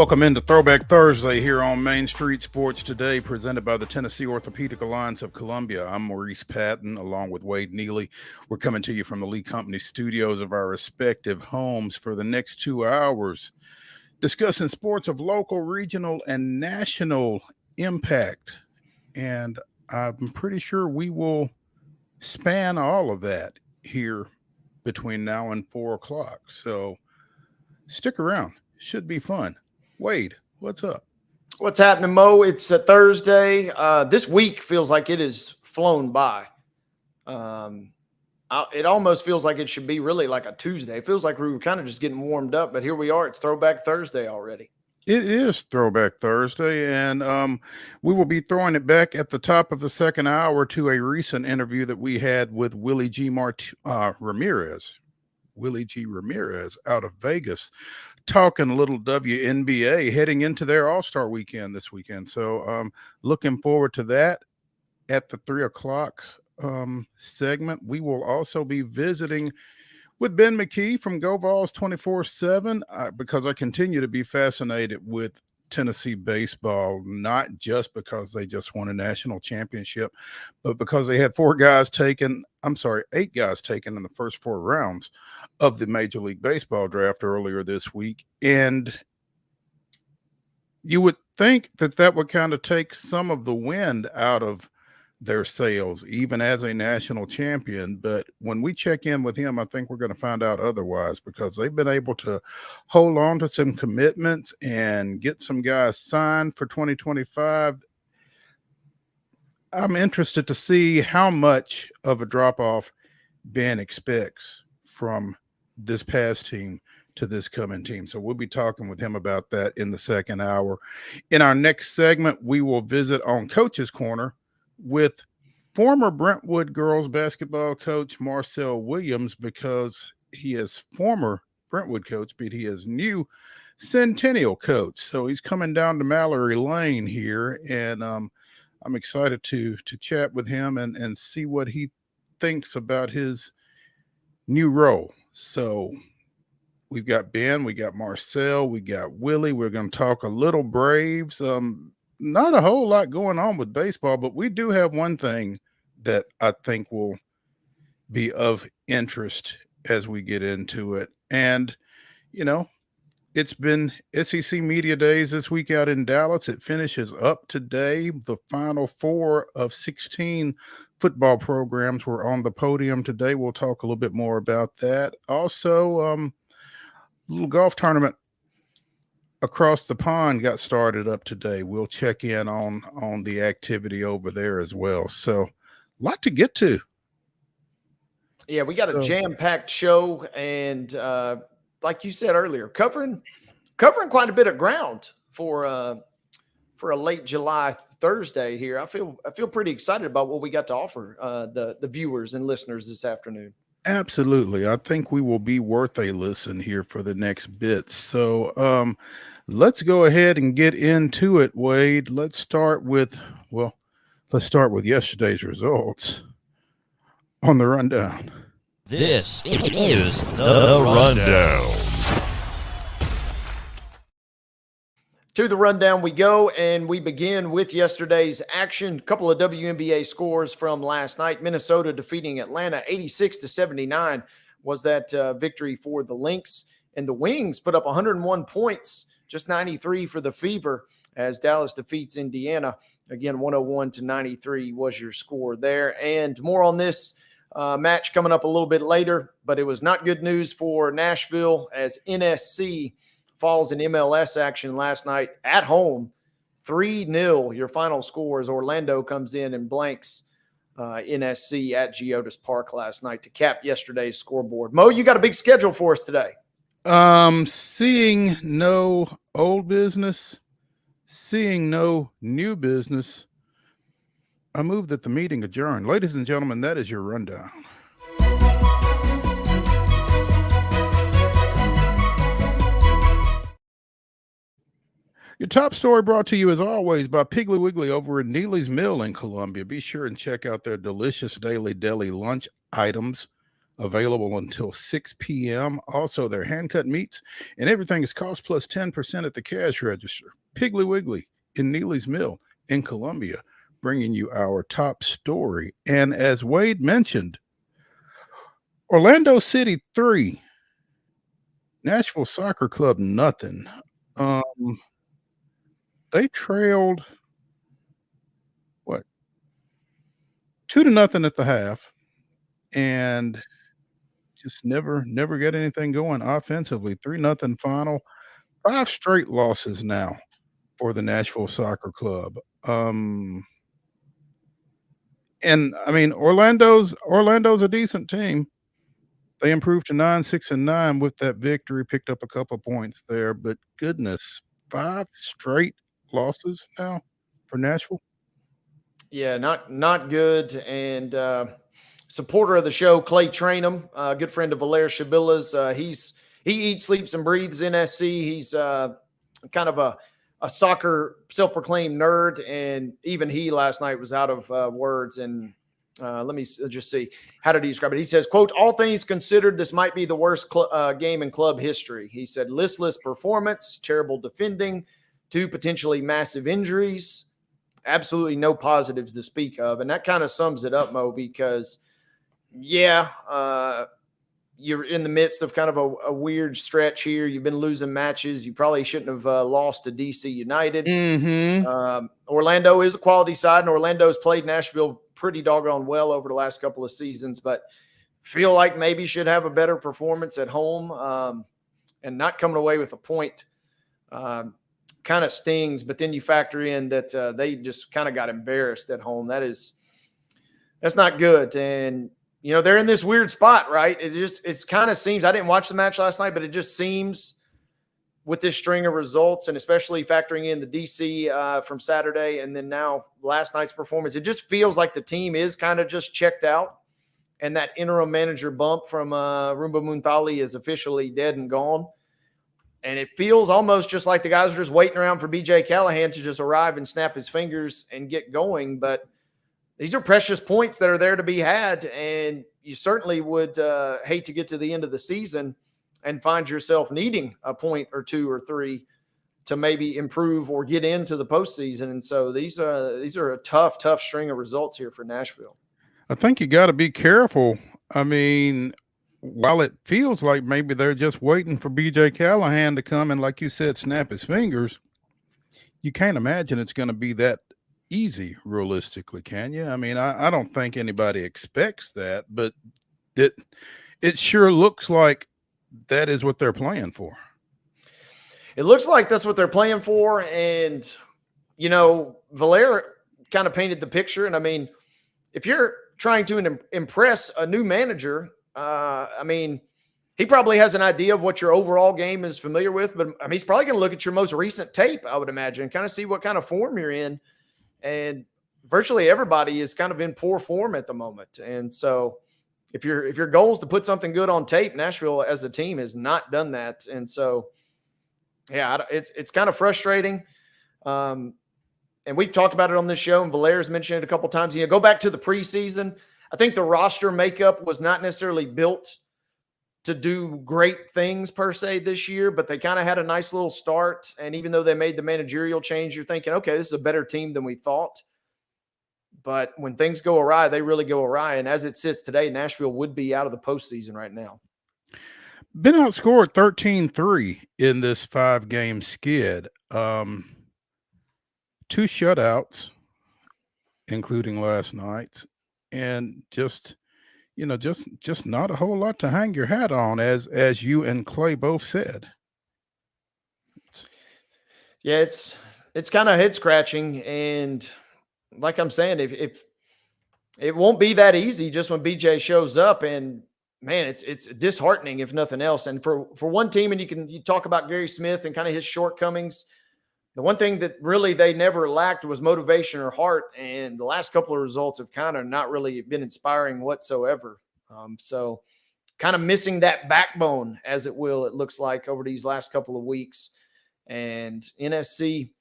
Welcome into Throwback Thursday here on Main Street Sports Today, presented by the Tennessee Orthopedic Alliance of Columbia. I'm Maurice Patton, along with Wade Neely. We're coming to you from the Lee Company studios of our respective homes for the next 2 hours, discussing sports of local, regional, and national impact. And I'm pretty sure we will span all of that here between now and 4 o'clock. So stick around. Should be fun. Wade, what's up? What's happening, Mo? It's a Thursday. This week feels like it has flown by. It almost feels like it should be really like a Tuesday. It feels like we were kind of just getting warmed up, but here we are. It's Throwback Thursday already. It is Throwback Thursday, and we will be throwing it back at the top of the second hour to a recent interview that we had with Willie G. Ramirez. Willie G. Ramirez out of Vegas, talking a little WNBA heading into their All-Star weekend this weekend. So looking forward to that at the 3 o'clock segment. We will also be visiting with Ben McKee from Go Vols 24/7 because I continue to be fascinated with Tennessee baseball, not just because they just won a national championship, but because they had 8 guys taken in the first 4 rounds of the Major League Baseball draft earlier this week. And you would think that that would kind of take some of the wind out of their sails, even as a national champion. But when we check in with him, I think we're going to find out otherwise, because they've been able to hold on to some commitments and get some guys signed for 2025. I'm interested to see how much of a drop-off Ben expects from this past team to this coming team. So we'll be talking with him about that in the second hour. In our next segment, we will visit on Coach's Corner with former Brentwood girls basketball coach MARCEL Williams, because he is former Brentwood coach, but he is new Centennial coach. So he's coming down to Mallory Lane here, and I'm excited to chat with him and see what he thinks about his new role. So we've got Ben, we got MARCEL, we got Willie. We're going to talk a little Braves. Not a whole lot going on with baseball, but we do have one thing that I think will be of interest as we get into it. And, you know, it's been SEC Media Days this week out in Dallas. It finishes up today. The final 4 of 16 football programs were on the podium today. We'll talk a little bit more about that. Also, a little golf tournament across the pond got started up today. We'll check in on the activity over there as well. So a lot to get to. Yeah, we got a jam-packed show, and like you said earlier, covering quite a bit of ground for a late July Thursday here. I feel pretty excited about what we got to offer the viewers and listeners this afternoon. Absolutely. I think we will be worth a listen here for the next bit. So let's go ahead and get into it, Wade. Let's start with yesterday's results on the rundown. This is the rundown. To the rundown we go, and we begin with yesterday's action. A couple of WNBA scores from last night. Minnesota defeating Atlanta 86-79 was that victory for the Lynx. And the Wings put up 101 points, just 93 for the Fever, as Dallas defeats Indiana. Again, 101-93 was your score there. And more on this match coming up a little bit later, but it was not good news for Nashville, as NSC falls in MLS action last night at home. 3-0 your final score, as Orlando comes in and blanks NSC at Geodis Park last night to cap yesterday's scoreboard. Mo, you got a big schedule for us today. Seeing no old business, seeing no new business, I move that the meeting adjourn. Ladies and gentlemen, that is your rundown. Your top story brought to you, as always, by Piggly Wiggly over at Neely's Mill in Columbia. Be sure and check out their delicious daily deli lunch items available until 6 p.m. Also, their hand-cut meats and everything is cost plus 10% at the cash register. Piggly Wiggly in Neely's Mill in Columbia, bringing you our top story. And as Wade mentioned, Orlando City 3, Nashville Soccer Club nothing. They trailed, what, 2-0 at the half, and just never get anything going offensively. 3-0 final. 5 straight losses now for the Nashville Soccer Club. And I mean, Orlando's a decent team. They improved to 9-6-9 with that victory, picked up a couple of points there, but goodness, 5 straight losses now for Nashville. Yeah, not good. And supporter of the show, Clay Trainum, good friend of Valère Shabilla's. He eats, sleeps, and breathes NSC. He's kind of a soccer self-proclaimed nerd, and even he last night was out of words. And let me just see. How did he describe it? He says, quote, "All things considered, this might be the worst game in club history." He said, "Listless performance, terrible defending, 2 potentially massive injuries, absolutely no positives to speak of." And that kind of sums it up, Mo, because, yeah, you're in the midst of kind of a weird stretch here. You've been losing matches. You probably shouldn't have lost to DC United. Orlando is a quality side, and Orlando's played Nashville pretty doggone well over the last couple of seasons, but feel like maybe should have a better performance at home, and not coming away with a point kind of stings. But then you factor in that they just kind of got embarrassed at home. That's not good. And you know, they're in this weird spot, right? It kind of seems, I didn't watch the match last night, but it just seems with this string of results, and especially factoring in the DC from Saturday and then now last night's performance, it just feels like the team is kind of just checked out, and that interim manager bump from Rumba Muntali is officially dead and gone. And it feels almost just like the guys are just waiting around for BJ Callahan to just arrive and snap his fingers and get going. But these are precious points that are there to be had, and you certainly would hate to get to the end of the season and find yourself needing a point or 2 or 3 to maybe improve or get into the postseason. And so these are a tough string of results here for Nashville. I think you got to be careful. I mean, while it feels like maybe they're just waiting for BJ Callahan to come and, like you said, snap his fingers, you can't imagine it's going to be that easy realistically, can you? I mean, I don't think anybody expects that, but it sure looks like that is what they're playing for. It looks like that's what they're playing for. And, you know, Valère kind of painted the picture. And I mean, if you're trying to impress a new manager, I mean, he probably has an idea of what your overall game is familiar with, but I mean, he's probably going to look at your most recent tape, I would imagine, kind of see what kind of form you're in. And virtually everybody is kind of in poor form at the moment. And so if your goal is to put something good on tape, Nashville as a team has not done that. And so, yeah, it's kind of frustrating. And we've talked about it on this show, and Valère's mentioned it a couple of times. You know, go back to the preseason. I think the roster makeup was not necessarily built to do great things per se this year, but they kind of had a nice little start. And even though they made the managerial change, you're thinking, okay, this is a better team than we thought. But when things go awry, they really go awry. And as it sits today, Nashville would be out of the postseason right now. Been outscored 13-3 in this 5-game skid. 2 shutouts, including last night's, and just not a whole lot to hang your hat on, as you and Clay both said. Yeah, it's kind of head scratching, and like I'm saying, if it won't be that easy just when BJ shows up, and man, it's disheartening if nothing else. And for one team, and you talk about Gary Smith and kind of his shortcomings. The one thing that really they never lacked was motivation or heart, and the last couple of results have kind of not really been inspiring whatsoever. So kind of missing that backbone, as it looks like over these last couple of weeks. And NSC,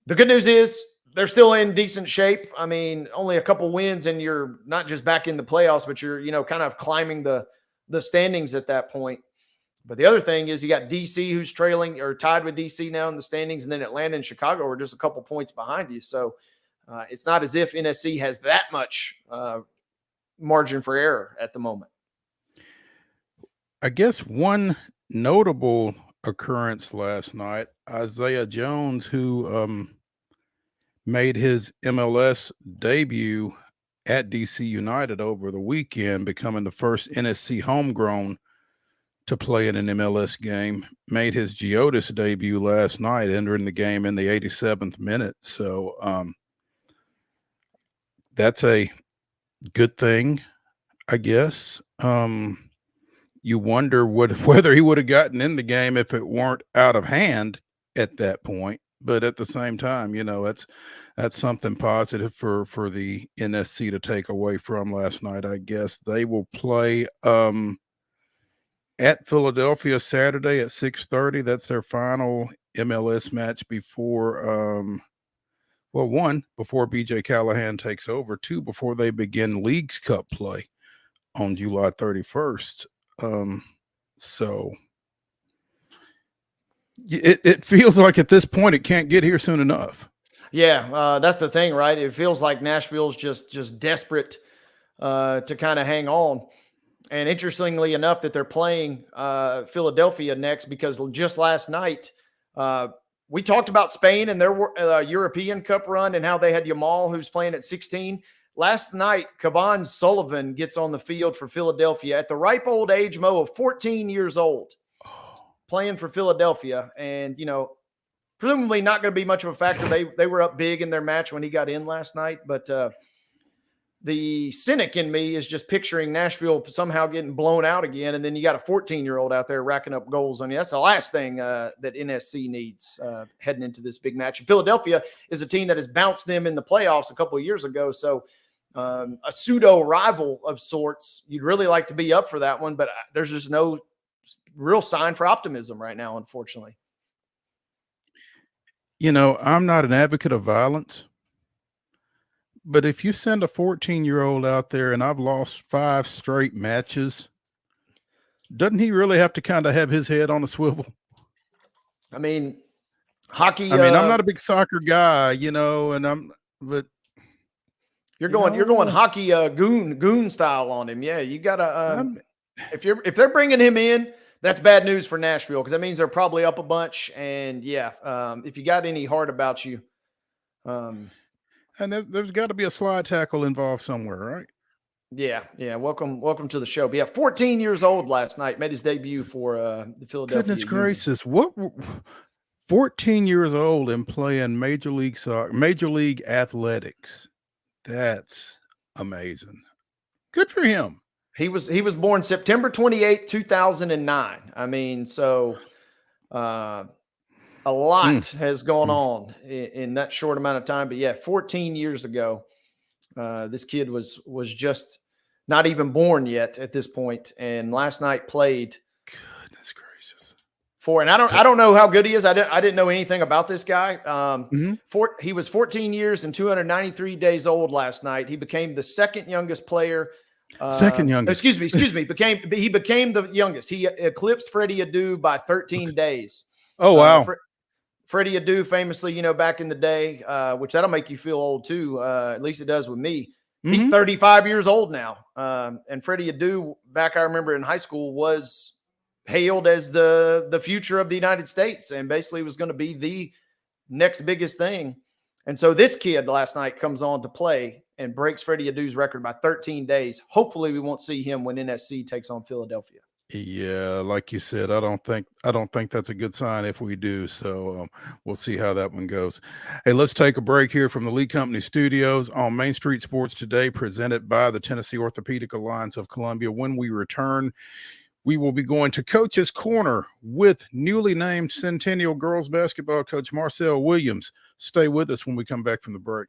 the good news is they're still in decent shape. I mean, only a couple wins and you're not just back in the playoffs, but you're, kind of climbing the the standings at that point. But the other thing is you got DC who's trailing or tied with DC now in the standings, and then Atlanta and Chicago are just a couple points behind you. So it's not as if NSC has that much margin for error at the moment. I guess one notable occurrence last night, Isaiah Jones, who made his MLS debut at DC United over the weekend, becoming the first NSC homegrown to play in an MLS game, made his Geodis debut last night, entering the game in the 87th minute. So that's a good thing, I guess. You wonder whether he would have gotten in the game if it weren't out of hand at that point. But at the same time, you know, that's something positive for the NSC to take away from last night, I guess. They will play at Philadelphia Saturday at 6:30. That's their final MLS match before one, before BJ Callahan takes over, two, before they begin Leagues Cup play on July 31st. So it feels like at this point it can't get here soon enough. Yeah, that's the thing, right? It feels like Nashville's just desperate to kind of hang on. And interestingly enough, that they're playing Philadelphia next, because just last night we talked about Spain and their European Cup run and how they had Yamal, who's playing at 16. Last night, Kevon Sullivan gets on the field for Philadelphia at the ripe old age, Mo, of 14 years old, playing for Philadelphia. And, you know, presumably not going to be much of a factor. They were up big in their match when he got in last night. But the cynic in me is just picturing Nashville somehow getting blown out again. And then you got a 14-year-old out there racking up goals on you. That's the last thing that NSC needs heading into this big match. And Philadelphia is a team that has bounced them in the playoffs a couple of years ago. So a pseudo rival of sorts. You'd really like to be up for that one, but there's just no real sign for optimism right now, unfortunately. You know, I'm not an advocate of violence, but if you send a 14-year-old out there, and I've lost 5 straight matches, doesn't he really have to kind of have his head on a swivel? I mean, hockey. I'm not a big soccer guy, you know, but you're going hockey goon style on him. Yeah, you gotta. If they're bringing him in, that's bad news for Nashville, because that means they're probably up a bunch. And yeah, if you got any heart about you, and there's got to be a slide tackle involved somewhere, right? Yeah. Welcome to the show. But yeah, 14 years old last night, made his debut for the Philadelphia. Goodness Union. gracious, what? 14 years old and playing Major League Soccer, Major League Athletics. That's amazing. Good for him. He was born September 28, 2009. I mean, so a lot has gone on in that short amount of time. But yeah, 14 years ago, this kid was just not even born yet at this point, and last night played. Goodness gracious. And I don't know how good he is. I didn't know anything about this guy. He was 14 years and 293 days old last night. He became the second youngest player. Excuse me. He became the youngest. He eclipsed Freddie Adu by 13 days. Oh, wow. Freddie Adu famously, you know, back in the day, which that'll make you feel old too. At least it does with me. He's 35 years old now. And Freddie Adu, back I remember in high school, was hailed as the future of the United States, and basically was going to be the next biggest thing. And so this kid last night comes on to play and breaks Freddie Adu's record by 13 days. Hopefully we won't see him when NSC takes on Philadelphia. Yeah, like you said, I don't think that's a good sign if we do. So we'll see how that one goes. Hey, let's take a break here from the Lee Company Studios on Main Street Sports Today, presented by the Tennessee Orthopedic Alliance of Columbia. When we return, we will be going to Coach's Corner with newly named Centennial girls basketball coach Marcel Williams. Stay with us when we come back from the break.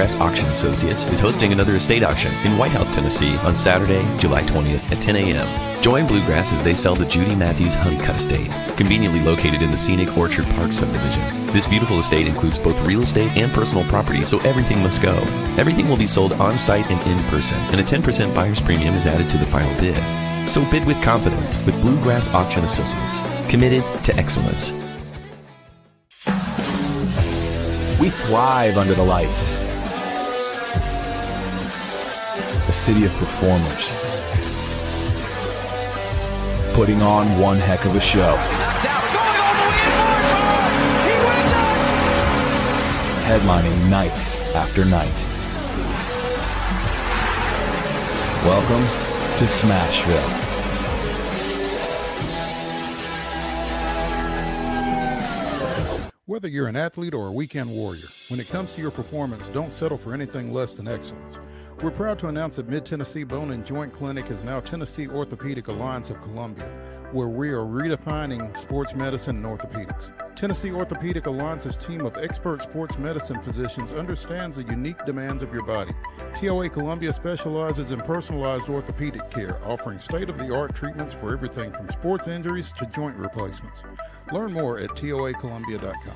Bluegrass Auction Associates is hosting another estate auction in White House, Tennessee on Saturday, July 20th at 10 a.m. Join Bluegrass as they sell the Judy Matthews Honeycutt Estate, conveniently located in the scenic Orchard Park subdivision. This beautiful estate includes both real estate and personal property, so everything must go. Everything will be sold on-site and in person, and a 10% buyer's premium is added to the final bid. So bid with confidence with Bluegrass Auction Associates, committed to excellence. We thrive under the lights. A city of performers, putting on one heck of a show. Headlining night after night. Welcome to Smashville. Whether you're an athlete or a weekend warrior, when it comes to your performance, don't settle for anything less than excellence. We're proud to announce that Mid-Tennessee Bone and Joint Clinic is now Tennessee Orthopedic Alliance of Columbia, where we are redefining sports medicine and orthopedics. Tennessee Orthopedic Alliance's team of expert sports medicine physicians understands the unique demands of your body. TOA Columbia specializes in personalized orthopedic care, offering state-of-the-art treatments for everything from sports injuries to joint replacements. Learn more at toacolumbia.com.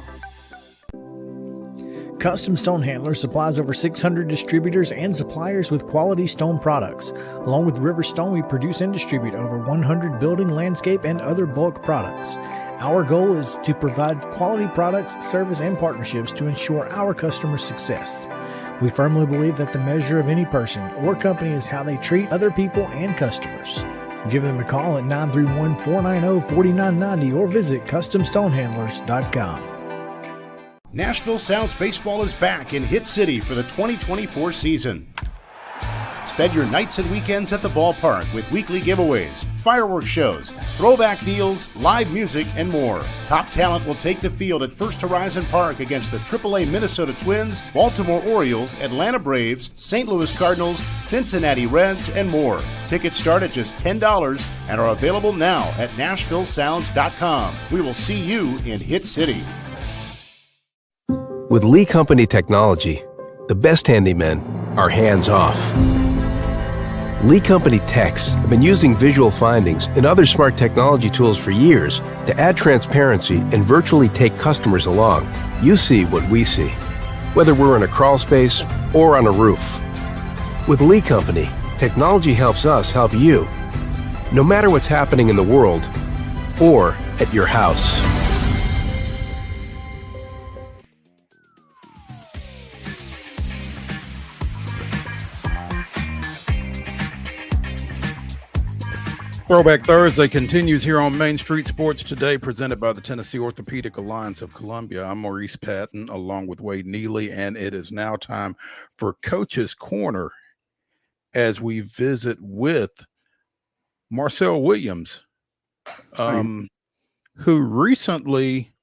Custom Stone Handlers supplies over 600 distributors and suppliers with quality stone products. Along with River Stone, we produce and distribute over 100 building, landscape, and other bulk products. Our goal is to provide quality products, service, and partnerships to ensure our customers' success. We firmly believe that the measure of any person or company is how they treat other people and customers. Give them a call at 931-490-4990 or visit CustomStonehandlers.com. Nashville Sounds Baseball is back in Hit City for the 2024 season. Spend your nights and weekends at the ballpark with weekly giveaways, fireworks shows, throwback deals, live music, and more. Top talent will take the field at First Horizon Park against the AAA Minnesota Twins, Baltimore Orioles, Atlanta Braves, St. Louis Cardinals, Cincinnati Reds, and more. Tickets start at just $10 and are available now at NashvilleSounds.com. We will see you in Hit City. With Lee Company technology, the best handymen are hands-off. Lee Company techs have been using visual findings and other smart technology tools for years to add transparency and virtually take customers along. You see what we see, whether we're in a crawl space or on a roof. With Lee Company, technology helps us help you, no matter what's happening in the world or at your house. Throwback Thursday continues here on Main Street Sports Today, presented by the Tennessee Orthopedic Alliance of Columbia. I'm Maurice Patton, along with Wade Neely, and it is now time for Coach's Corner as we visit with Marcel Williams, who recently,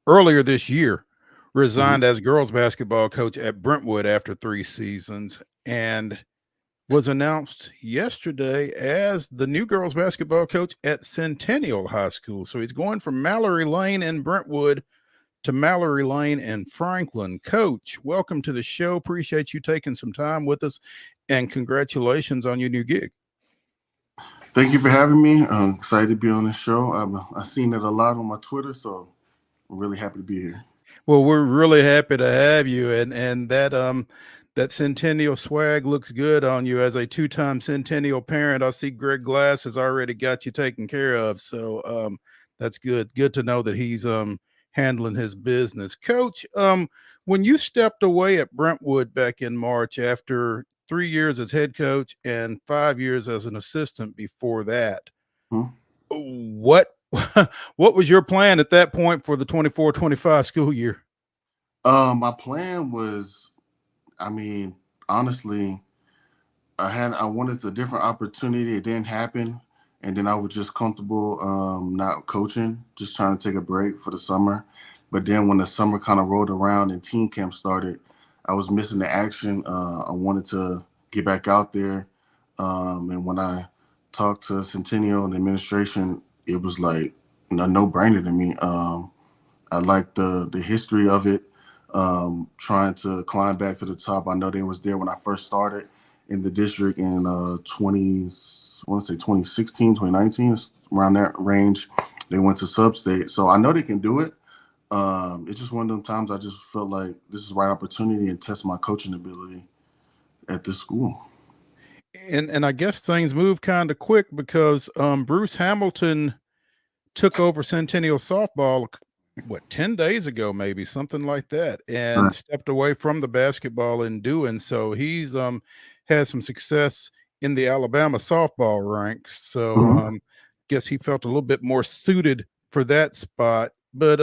earlier this year, resigned as girls basketball coach at Brentwood after 3 seasons, and was announced yesterday as the new girls basketball coach at Centennial High School. So he's going from Mallory Lane in Brentwood to Mallory Lane in Franklin. Coach, welcome to the show. Appreciate you taking some time with us, and congratulations on your new gig. Thank you for having me. I'm excited to be on this show. I've seen it a lot on my Twitter, so I'm really happy to be here. Well, we're really happy to have you, and that Centennial swag looks good on you as a 2-time Centennial parent. I see Greg Glass has already got you taken care of. So that's good. Good to know that he's handling his business. Coach, when you stepped away at Brentwood back in March after 3 years as head coach and 5 years as an assistant before that, what was your plan at that point for the 24-25 school year? My plan was, honestly, I wanted a different opportunity. It didn't happen. And then I was just comfortable not coaching, just trying to take a break for the summer. But then when the summer kind of rolled around and team camp started, I was missing the action. I wanted to get back out there. And when I talked to Centennial and the administration, it was like a no-brainer to me. I liked the history of it. trying to climb back to the top. I know they was there when I first started in the district in 2016, 2019, around that range. They went to sub-state. So I know they can do it. It's just one of them times I just felt like this is the right opportunity and test my coaching ability at this school. And I guess things move kind of quick because Bruce Hamilton took over Centennial softball, what, 10 days ago, maybe something like that, and stepped away from the basketball in doing so. He's had some success in the Alabama softball ranks. So guess he felt a little bit more suited for that spot. But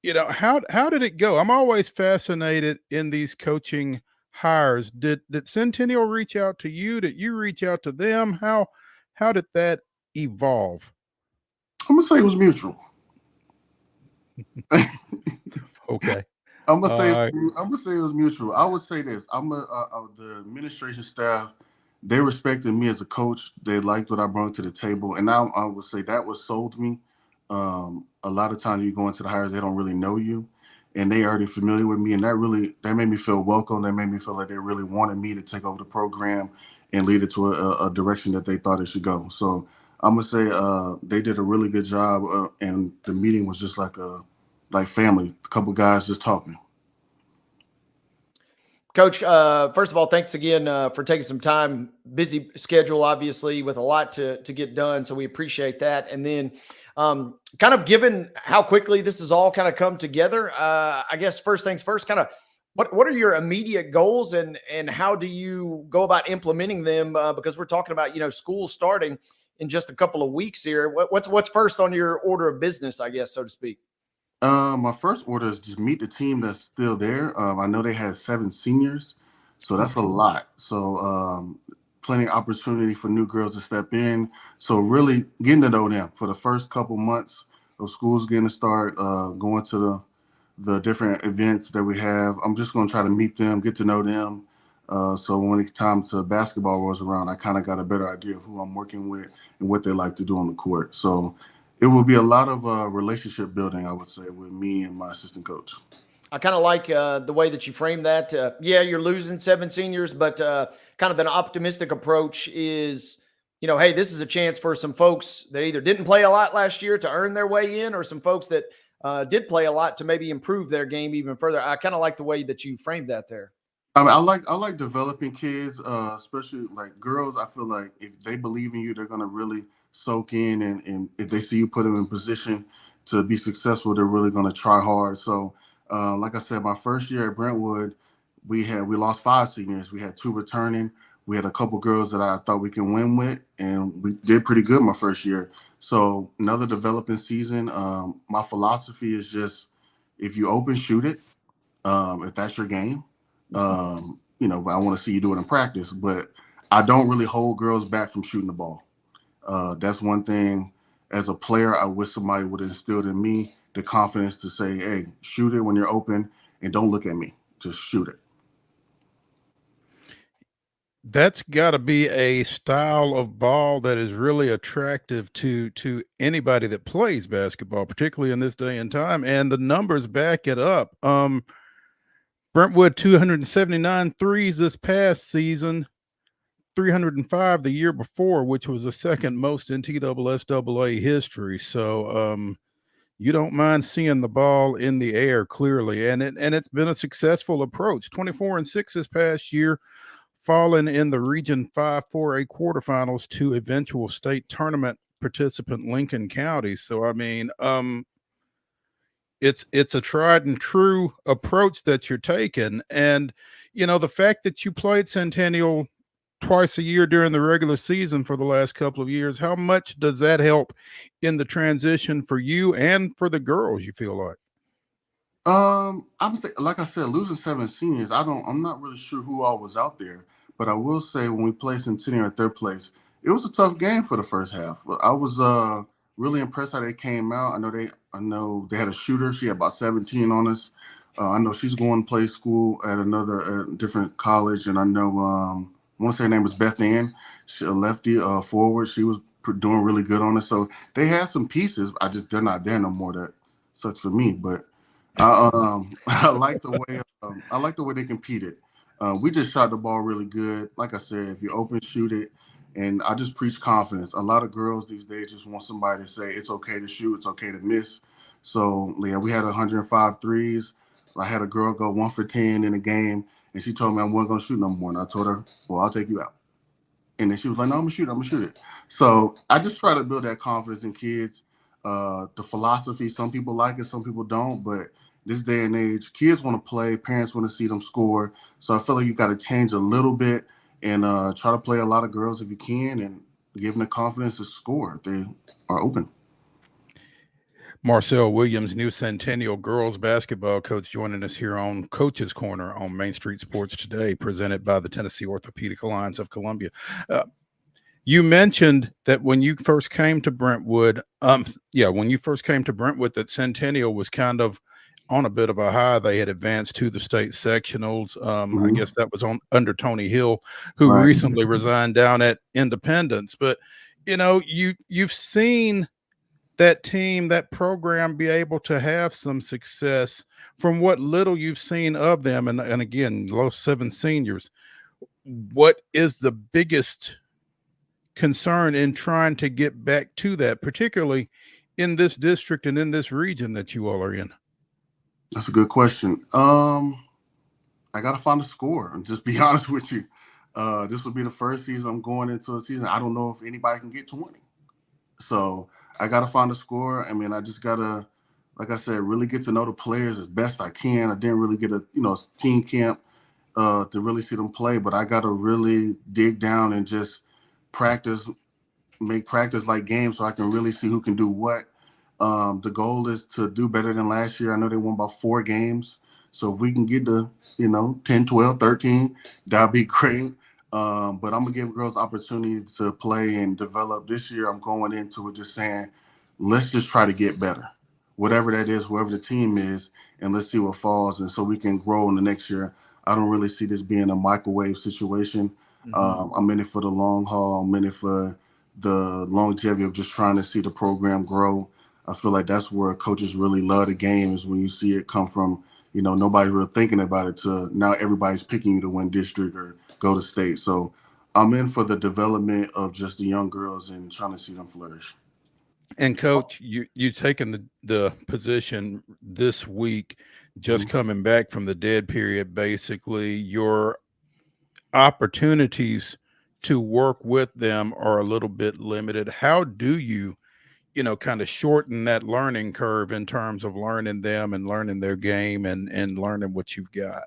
you know, how did it go? I'm always fascinated in these coaching hires. Did Centennial reach out to you? Did you reach out to them? How did that evolve? I'm gonna say it was mutual. Okay. I'm gonna say it was mutual. I would say this. The administration staff, they respected me as a coach. They liked what I brought to the table, and I would say that was sold to me. A lot of times you go into the hires, they don't really know you, and they already familiar with me, and that made me feel welcome. That made me feel like they really wanted me to take over the program and lead it to a direction that they thought it should go. So I'm gonna say they did a really good job, and the meeting was just like family, a couple guys just talking. Coach, first of all, thanks again for taking some time. Busy schedule, obviously, with a lot to get done. So we appreciate that. And then kind of given how quickly this has all kind of come together, I guess first things first, kind of what are your immediate goals and how do you go about implementing them? Because we're talking about, you know, school starting in just a couple of weeks here. What's first on your order of business, I guess, so to speak? My first order is just meet the team that's still there. I know they had 7 seniors, so that's a lot. So plenty of opportunity for new girls to step in. So really getting to know them for the first couple months of school's getting to start, going to the different events that we have. I'm just going to try to meet them, get to know them. So when it's time to basketball rolls around, I kind of got a better idea of who I'm working with and what they like to do on the court. So it will be a lot of relationship building, I would say, with me and my assistant coach. I kind of like the way that you frame that. Yeah, you're losing 7 seniors, but kind of an optimistic approach is, you know, hey, this is a chance for some folks that either didn't play a lot last year to earn their way in, or some folks that did play a lot to maybe improve their game even further. I kind of like the way that you framed that there. I mean, I like developing kids, especially like girls. I feel like if they believe in you, they're gonna really soak in, and if they see you put them in position to be successful, they're really gonna try hard. So, like I said, my first year at Brentwood, we lost 5 seniors. We had 2 returning. We had a couple girls that I thought we can win with, and we did pretty good my first year. So another developing season. My philosophy is just if you open, shoot it. If that's your game. You know, I want to see you do it in practice, but I don't really hold girls back from shooting the ball. That's one thing as a player, I wish somebody would have instilled in me the confidence to say, hey, shoot it when you're open and don't look at me, just shoot it. That's got to be a style of ball that is really attractive to anybody that plays basketball, particularly in this day and time. And the numbers back it up. Brentwood 279 threes this past season, 305 the year before, which was the second most in TSSAA history. So you don't mind seeing the ball in the air clearly, and it's been a successful approach. 24-6 this past year, falling in the Region 5 4A quarterfinals to eventual state tournament participant Lincoln County. So I mean, it's a tried and true approach that you're taking. And, you know, the fact that you played Centennial twice a year during the regular season for the last couple of years, how much does that help in the transition for you and for the girls, you feel like? Like I said, losing 7 seniors, I'm not really sure who all was out there, but I will say when we played Centennial at their place, it was a tough game for the first half. But I was really impressed how they came out. I know they had a shooter. She had about 17 on us. I know she's going to play school at a different college, and I know I want to say her name was Beth Ann. She a lefty forward. She was doing really good on us. So they had some pieces. They're not there no more. That sucks for me, but I like the way they competed. We just shot the ball really good. Like I said, if you open, shoot it. And I just preach confidence. A lot of girls these days just want somebody to say it's okay to shoot, it's okay to miss. So yeah, we had 105 threes. I had a girl go 1 for 10 in a game, and she told me I wasn't gonna shoot no more. And I told her, well, I'll take you out. And then she was like, no, I'm gonna shoot it. So I just try to build that confidence in kids. The philosophy, some people like it, some people don't, but this day and age, kids want to play, parents want to see them score. So I feel like you got to change a little bit and try to play a lot of girls if you can and give them the confidence to score if they are open. Marcel Williams, new Centennial girls basketball coach, joining us here on Coach's Corner on Main Street Sports Today, presented by the Tennessee Orthopedic Alliance of Columbia. You mentioned that when you first came to Brentwood, that Centennial was kind of on a bit of a high. They had advanced to the state sectionals. I guess that was under Tony Hill, who recently resigned down at Independence. But, you know, you've seen that team, that program be able to have some success from what little you've seen of them. And again, those 7 seniors. What is the biggest concern in trying to get back to that, particularly in this district and in this region that you all are in? That's a good question. I got to find a score and just be honest with you. This will be the first season I'm going into a season. I don't know if anybody can get 20. So I got to find a score. I mean, I just got to, like I said, really get to know the players as best I can. I didn't really get a team camp to really see them play, but I got to really dig down and just make practice like games so I can really see who can do what. The goal is to do better than last year. I know they won about 4 games. So if we can get to, 10, 12, 13, that'd be great. But I'm going to give girls opportunity to play and develop. This year, I'm going into it just saying, let's just try to get better. Whatever that is, whoever the team is, and let's see what falls. And so we can grow in the next year. I don't really see this being a microwave situation. I'm in it for the long haul. I'm in it for the longevity of just trying to see the program grow. I feel like that's where coaches really love the game, is when you see it come from, nobody really thinking about it to now everybody's picking you to win district or go to state. So I'm in for the development of just the young girls and trying to see them flourish. And Coach, you taken the position this week, just coming back from the dead period. Basically, your opportunities to work with them are a little bit limited. How do you, kind of shorten that learning curve in terms of learning them and learning their game and learning what you've got?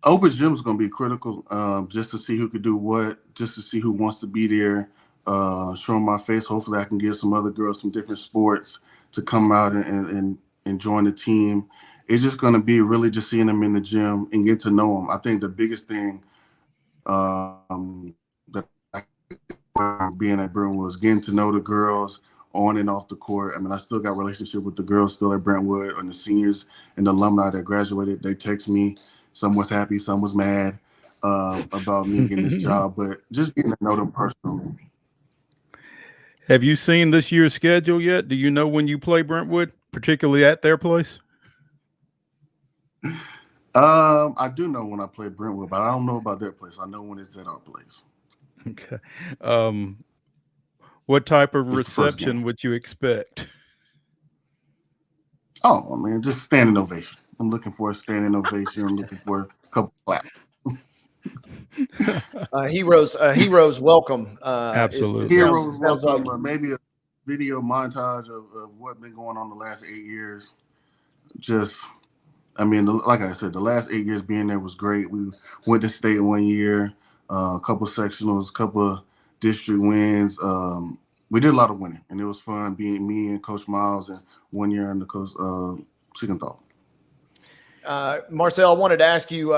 Open gym is going to be critical, just to see who could do what, just to see who wants to be there. Showing my face. Hopefully I can get some other girls from different sports to come out and join the team. It's just going to be really just seeing them in the gym and get to know them. I think the biggest thing that I being at Brentwood was getting to know the girls on and off the court. I mean, I still got a relationship with the girls still at Brentwood and the seniors and the alumni that graduated. They text me. Some was happy, some was mad about me getting this job, but just getting to know them personally. Have you seen this year's schedule yet? Do you know when you play Brentwood, particularly at their place? I do know when I play Brentwood, but I don't know about their place. I know when it's at our place. Okay. What type of reception would you expect? Oh, I mean, just standing ovation. I'm looking for a standing ovation. I'm looking for a couple claps. Heroes welcome. Absolutely. Heroes welcome. Maybe a video montage of what's been going on the last 8 years. Like I said, the last 8 years being there was great. We went to state 1 year, a couple sectionals, a couple district wins. We did a lot of winning, and it was fun being me and Coach Miles, and 1 year under Coach Chickenthal. Marcel, I wanted to ask you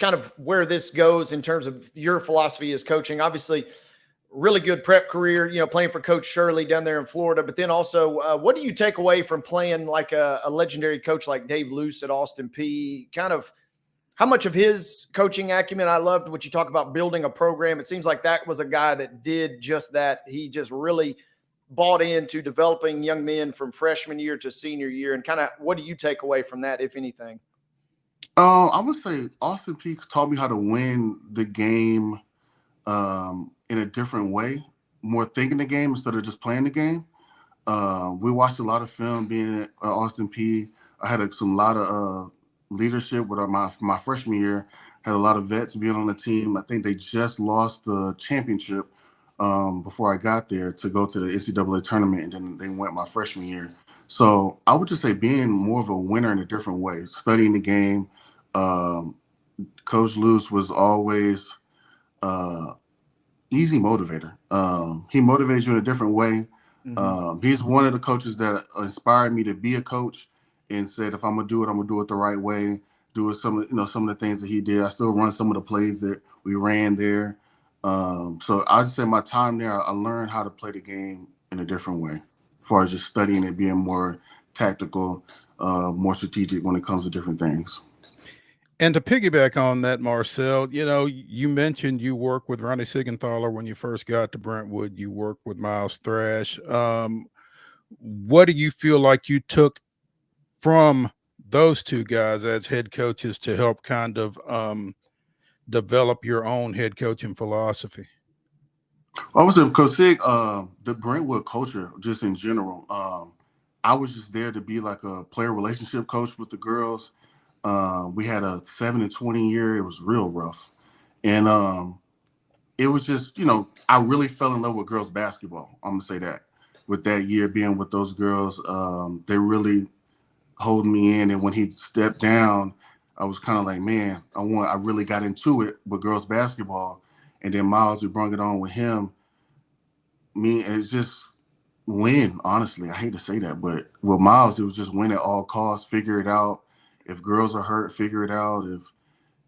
kind of where this goes in terms of your philosophy as coaching. Obviously, really good prep career, playing for Coach Shirley down there in Florida. But then also, what do you take away from playing like a legendary coach like Dave Luce at Austin Peay? Kind of how much of his coaching acumen? I loved what you talk about building a program. It seems like that was a guy that did just that. He just really bought into developing young men from freshman year to senior year, and kind of what do you take away from that, if anything? I would say Austin Peay taught me how to win the game in a different way, more thinking the game instead of just playing the game. We watched a lot of film being at Austin Peay. I had a lot of leadership with my freshman year. Had a lot of vets being on the team. I think they just lost the championship before I got there to go to the NCAA tournament, and then they went my freshman year. So I would just say being more of a winner in a different way, studying the game. Coach Luce was always easy motivator. He motivates you in a different way. He's one of the coaches that inspired me to be a coach and said, if I'm gonna do it, I'm gonna do it the right way. Do some of the things that he did. I still run some of the plays that we ran there. So I'd say my time there, I learned how to play the game in a different way, as far as just studying it, being more tactical, more strategic when it comes to different things. And to piggyback on that, Marcel, you mentioned you worked with Ronnie Siegenthaler when you first got to Brentwood. You worked with Miles Thrash. What do you feel like you took from those two guys as head coaches to help kind of develop your own head coaching philosophy? I would say, Coach Sig, the Brentwood culture, just in general, I was just there to be like a player relationship coach with the girls. We had a 7-20 year. It was real rough. And it was just, I really fell in love with girls basketball. I'm going to say that. With that year being with those girls, they really hold me in. And when he stepped down, I was kind of like, man, I really got into it with girls basketball. And then Miles, we brought it on with him. It's just win, honestly. I hate to say that, but with Miles, it was just win at all costs, figure it out. If girls are hurt, figure it out.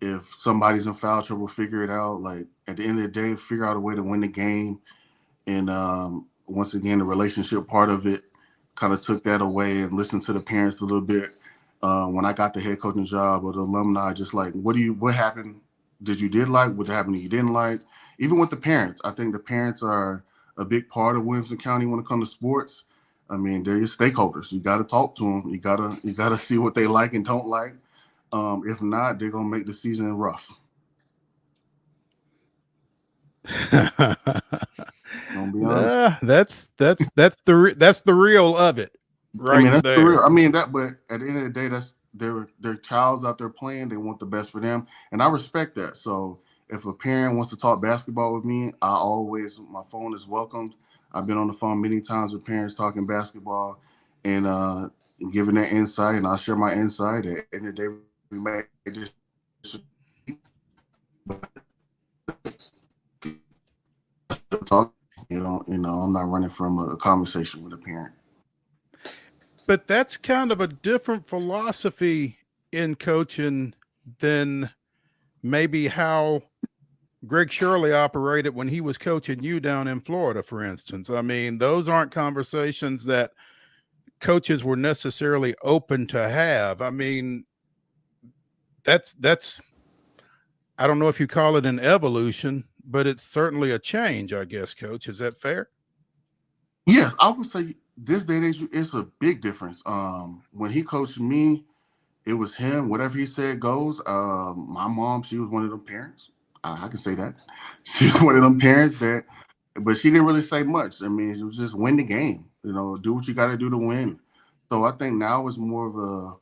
If somebody's in foul trouble, figure it out. Like, at the end of the day, figure out a way to win the game. And once again, the relationship part of it kind of took that away, and listened to the parents a little bit. When I got the head coaching job or the alumni, just like, what happened? What happened that you didn't like? Even with the parents, I think the parents are a big part of Williamson County when it comes to sports. I mean, they're your stakeholders. You got to talk to them. You gotta see what they like and don't like. If not, they're gonna make the season rough. Don't be honest. That's the real of it, right? That's there. the real. But at the end of the day, that's their child's out there playing. They want the best for them, and I respect that. So if a parent wants to talk basketball with me, my phone is welcomed. I've been on the phone many times with parents talking basketball and giving their insight, and I'll share my insight. At the end of the day, we may just talk. I'm not running from a conversation with a parent. But that's kind of a different philosophy in coaching than maybe how Greg Shirley operated when he was coaching you down in Florida, for instance. I mean, those aren't conversations that coaches were necessarily open to have. I mean, that's I don't know if you call it an evolution, but it's certainly a change, I guess, Coach. Is that fair? Yes, I would say this day and age, it's a big difference. When he coached me, it was him. Whatever he said goes. My mom, she was one of them parents. I can say that. She was one of them parents but she didn't really say much. I mean, it was just win the game. Do what you got to do to win. So I think now it's more of a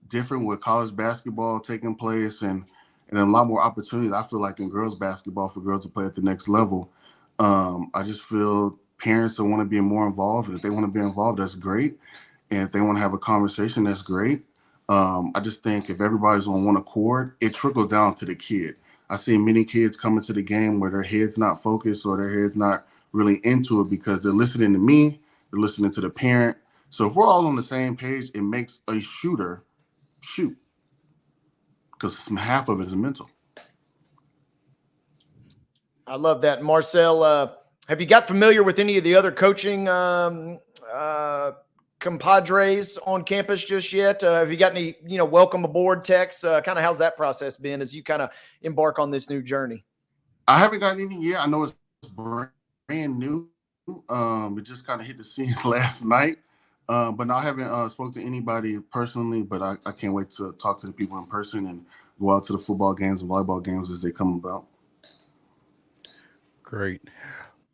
different with college basketball taking place and a lot more opportunities. I feel like in girls basketball for girls to play at the next level. I just feel parents that want to be more involved, and if they want to be involved, that's great. And if they want to have a conversation, that's great. I just think if everybody's on one accord, it trickles down to the kid. I see many kids coming to the game where their head's not focused or their head's not really into it because they're listening to me, they're listening to the parent. So if we're all on the same page, it makes a shooter shoot because half of it is mental. I love that. Marcel, have you got familiar with any of the other coaching compadres on campus just yet? Have you got any, welcome aboard texts? Kind of how's that process been as you kind of embark on this new journey? I haven't gotten any yet. I know it's brand new. It just kind of hit the scenes last night. But I haven't spoke to anybody personally, but I can't wait to talk to the people in person and go out to the football games and volleyball games as they come about. Great.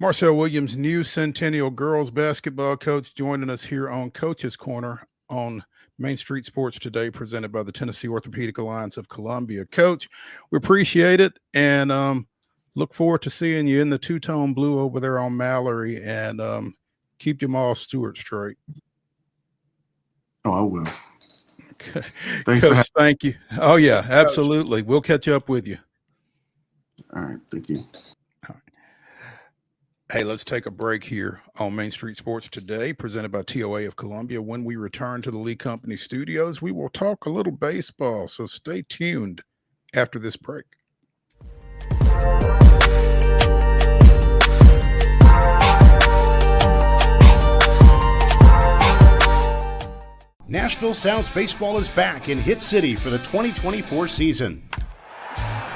Marcel Williams, new Centennial girls basketball coach, joining us here on Coach's Corner on Main Street Sports Today, presented by the Tennessee Orthopedic Alliance of Columbia. Coach, we appreciate it and look forward to seeing you in the two-tone blue over there on Mallory, and keep Jamal Stewart straight. Oh, I will. Okay. Thanks, Coach, thank you. Oh, yeah, absolutely. We'll catch up with you. All right, thank you. Hey, let's take a break here on Main Street Sports Today, presented by TOA of Columbia. When we return to the Lee Company studios, we will talk a little baseball, so stay tuned after this break. Nashville Sounds Baseball is back in Hit City for the 2024 season.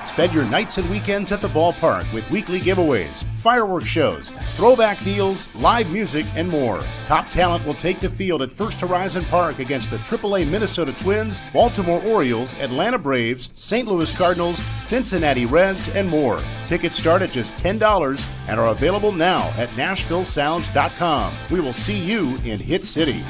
Spend your nights and weekends at the ballpark with weekly giveaways, fireworks shows, throwback deals, live music, and more. Top talent will take the field at First Horizon Park against the AAA Minnesota Twins, Baltimore Orioles, Atlanta Braves, St. Louis Cardinals, Cincinnati Reds, and more. Tickets start at just $10 and are available now at NashvilleSounds.com. We will see you in Hit City.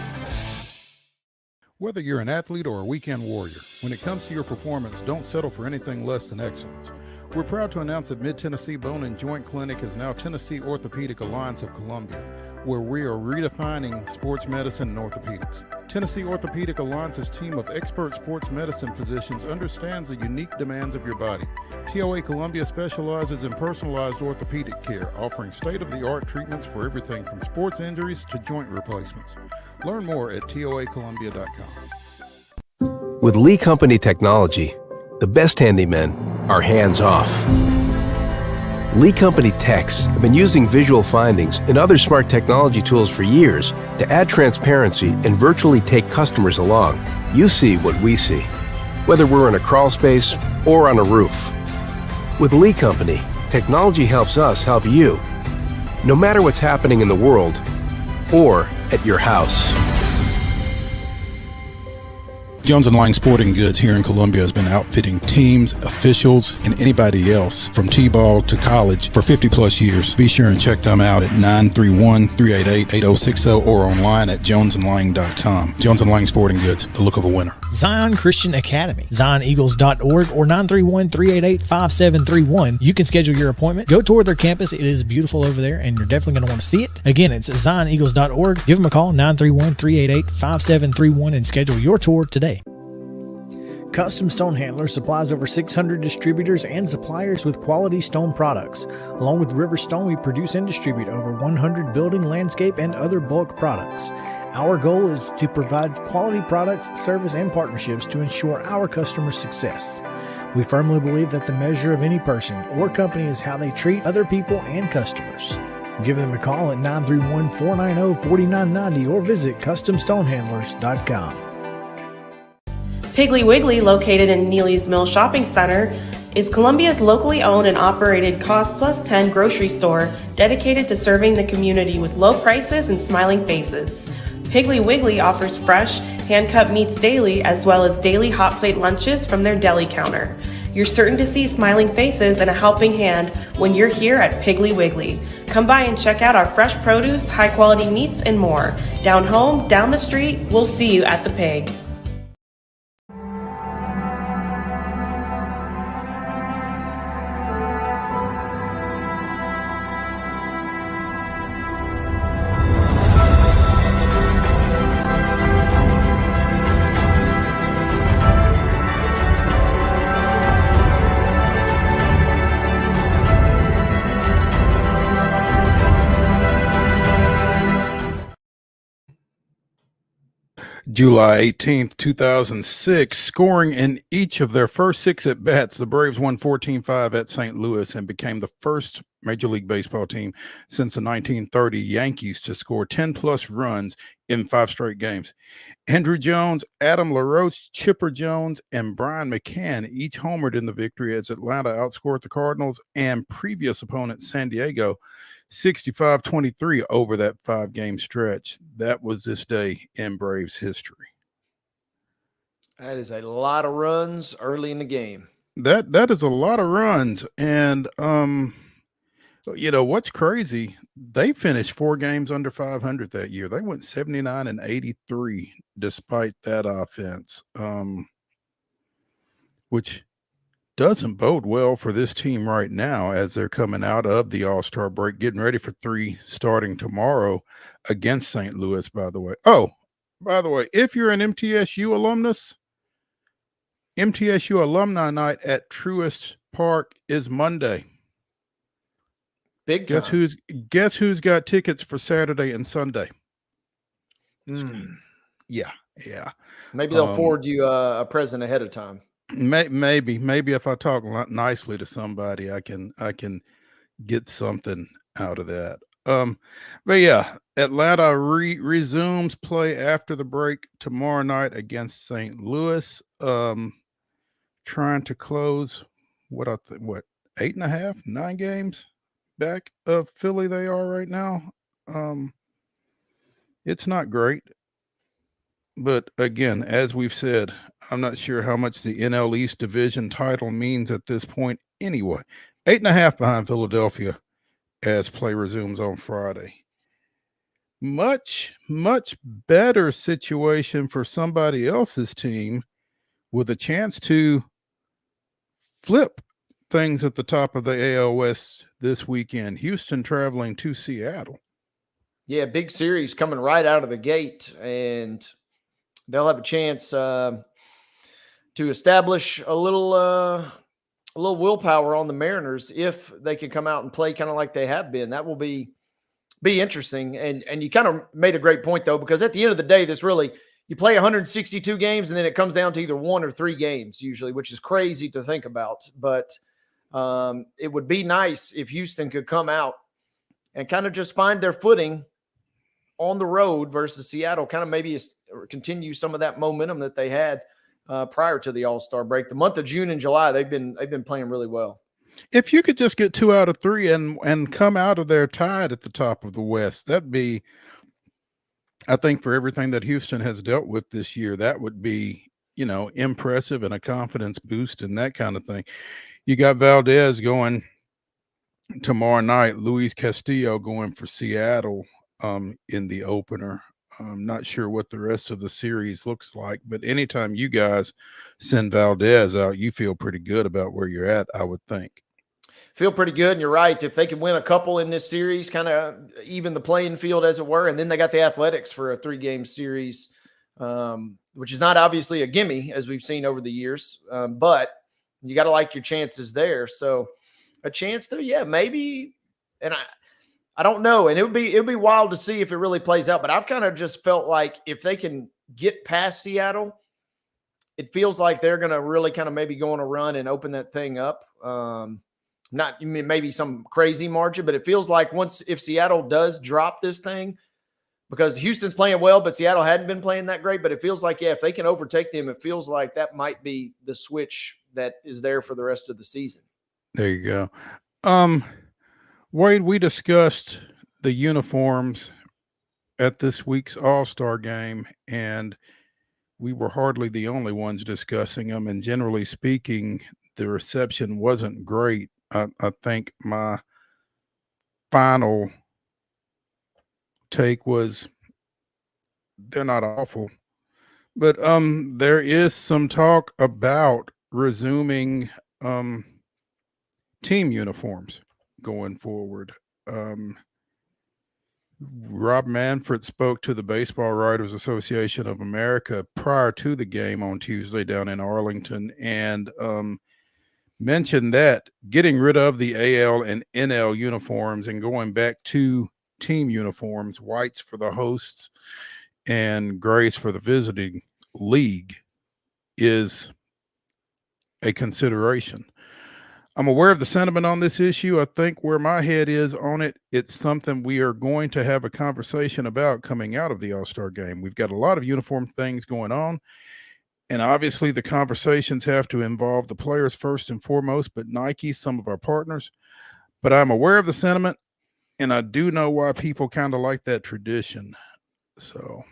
Whether you're an athlete or a weekend warrior, when it comes to your performance, don't settle for anything less than excellence. We're proud to announce that Mid-Tennessee Bone and Joint Clinic is now Tennessee Orthopedic Alliance of Columbia, where we are redefining sports medicine and orthopedics. Tennessee Orthopedic Alliance's team of expert sports medicine physicians understands the unique demands of your body. TOA Columbia specializes in personalized orthopedic care, offering state-of-the-art treatments for everything from sports injuries to joint replacements. Learn more at toacolumbia.com. With Lee Company technology, the best handymen are hands-off. Lee Company techs have been using visual findings and other smart technology tools for years to add transparency and virtually take customers along. You see what we see, whether we're in a crawl space or on a roof. With Lee Company, technology helps us help you, no matter what's happening in the world or at your house. Jones & Lang Sporting Goods here in Columbia has been outfitting teams, officials, and anybody else from T-ball to college for 50 plus years. Be sure and check them out at 931-388-8060 or online at jonesandlang.com. Jones & Lang Sporting Goods, the look of a winner. Zion Christian Academy, zioneagles.org or 931-388-5731. You can schedule your appointment. Go tour their campus. It is beautiful over there, and you're definitely going to want to see it. Again, it's zioneagles.org. Give them a call, 931-388-5731, and schedule your tour today. Custom Stone Handler supplies over 600 distributors and suppliers with quality stone products. Along with River Stone, we produce and distribute over 100 building, landscape, and other bulk products. Our goal is to provide quality products, service, and partnerships to ensure our customers' success. We firmly believe that the measure of any person or company is how they treat other people and customers. Give them a call at 931-490-4990 or visit CustomStonehandlers.com. Piggly Wiggly, located in Neely's Mill Shopping Center, is Columbia's locally owned and operated Cost Plus 10 grocery store dedicated to serving the community with low prices and smiling faces. Piggly Wiggly offers fresh, hand-cut meats daily as well as daily hot plate lunches from their deli counter. You're certain to see smiling faces and a helping hand when you're here at Piggly Wiggly. Come by and check out our fresh produce, high-quality meats, and more. Down home, down the street, we'll see you at the Pig. July 18th, 2006, scoring in each of their first 6 at-bats, the Braves won 14-5 at St. Louis and became the first Major League Baseball team since the 1930 Yankees to score 10-plus runs in 5 straight games. Andrew Jones, Adam LaRoche, Chipper Jones, and Brian McCann each homered in the victory as Atlanta outscored the Cardinals and previous opponent San Diego 65-23 over that 5-game stretch. That was this day in Braves history. That is a lot of runs early in the game. That is a lot of runs. And what's crazy, they finished 4 games under 500 that year. They went 79-83 despite that offense, which doesn't bode well for this team right now as they're coming out of the All-Star break, getting ready for 3 starting tomorrow against St. Louis, by the way. Oh, by the way, if you're an MTSU alumnus, MTSU Alumni Night at Truist Park is Monday. Big time. Guess who's got tickets for Saturday and Sunday? Yeah. Maybe they'll forward you a present ahead of time. Maybe if I talk nicely to somebody, I can get something out of that. But yeah, Atlanta resumes play after the break tomorrow night against St. Louis. Trying to close 8.5, 9 games back of Philly they are right now. It's not great. But again, as we've said, I'm not sure how much the NL East division title means at this point anyway. 8.5 behind Philadelphia as play resumes on Friday. Much better situation for somebody else's team with a chance to flip things at the top of the AL West this weekend. Houston traveling to Seattle. Yeah, big series coming right out of the gate, and they'll have a chance to establish a little willpower on the Mariners if they can come out and play kind of like they have been. That will be interesting. And you kind of made a great point, though, because at the end of the day, you play 162 games, and then it comes down to either 1 or 3 games usually, which is crazy to think about. But it would be nice if Houston could come out and kind of just find their footing on the road versus Seattle, kind of maybe continue some of that momentum that they had prior to the All-Star break. The month of June and July, they've been playing really well. If you could just get 2 out of 3 and come out of there tied at the top of the West, that'd be, I think, for everything that Houston has dealt with this year, that would be, impressive and a confidence boost and that kind of thing. You got Valdez going tomorrow night, Luis Castillo going for Seattle in the opener. I'm not sure what the rest of the series looks like, but anytime you guys send Valdez out, you feel pretty good about where you're at, I would think. Feel pretty good, and you're right. If they can win a couple in this series, kind of even the playing field, as it were, and then they got the Athletics for a 3-game series, which is not obviously a gimme, as we've seen over the years, but you got to like your chances there. So a chance to, maybe, and I don't know, and it would be wild to see if it really plays out, but I've kind of just felt like if they can get past Seattle, it feels like they're going to really kind of maybe go on a run and open that thing up. Not maybe some crazy margin, but it feels like if Seattle does drop this thing, because Houston's playing well, but Seattle hadn't been playing that great, but it feels like, if they can overtake them, it feels like that might be the switch that is there for the rest of the season. There you go. Wade, we discussed the uniforms at this week's All-Star game, and we were hardly the only ones discussing them. And generally speaking, the reception wasn't great. I think my final take was they're not awful, but there is some talk about resuming team uniforms going forward. Rob Manfred spoke to the Baseball Writers Association of America prior to the game on Tuesday down in Arlington, and mentioned that getting rid of the AL and NL uniforms and going back to team uniforms, whites for the hosts and grays for the visiting league, is a consideration. I'm aware of the sentiment on this issue. I think where my head is on it, it's something we are going to have a conversation about coming out of the All-Star game. We've got a lot of uniform things going on, and obviously the conversations have to involve the players first and foremost, but Nike, some of our partners. But I'm aware of the sentiment. And I do know why people kind of like that tradition. So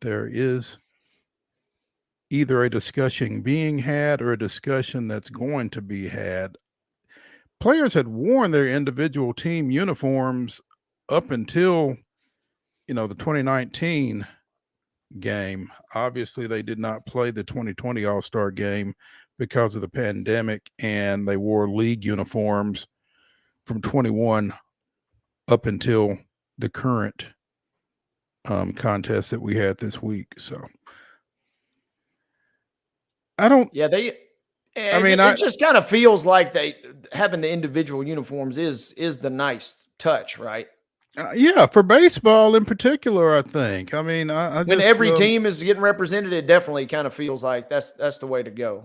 there is either a discussion being had or a discussion that's going to be had. Players had worn their individual team uniforms up until, the 2019 game. Obviously, they did not play the 2020 All-Star game because of the pandemic, and they wore league uniforms from 21 up until the current contest that we had this week. So I don't. Yeah, I it just kind of feels like they having the individual uniforms is the nice touch, right? Yeah, for baseball in particular, I think. I When just every team is getting represented, it definitely kind of feels like that's the way to go.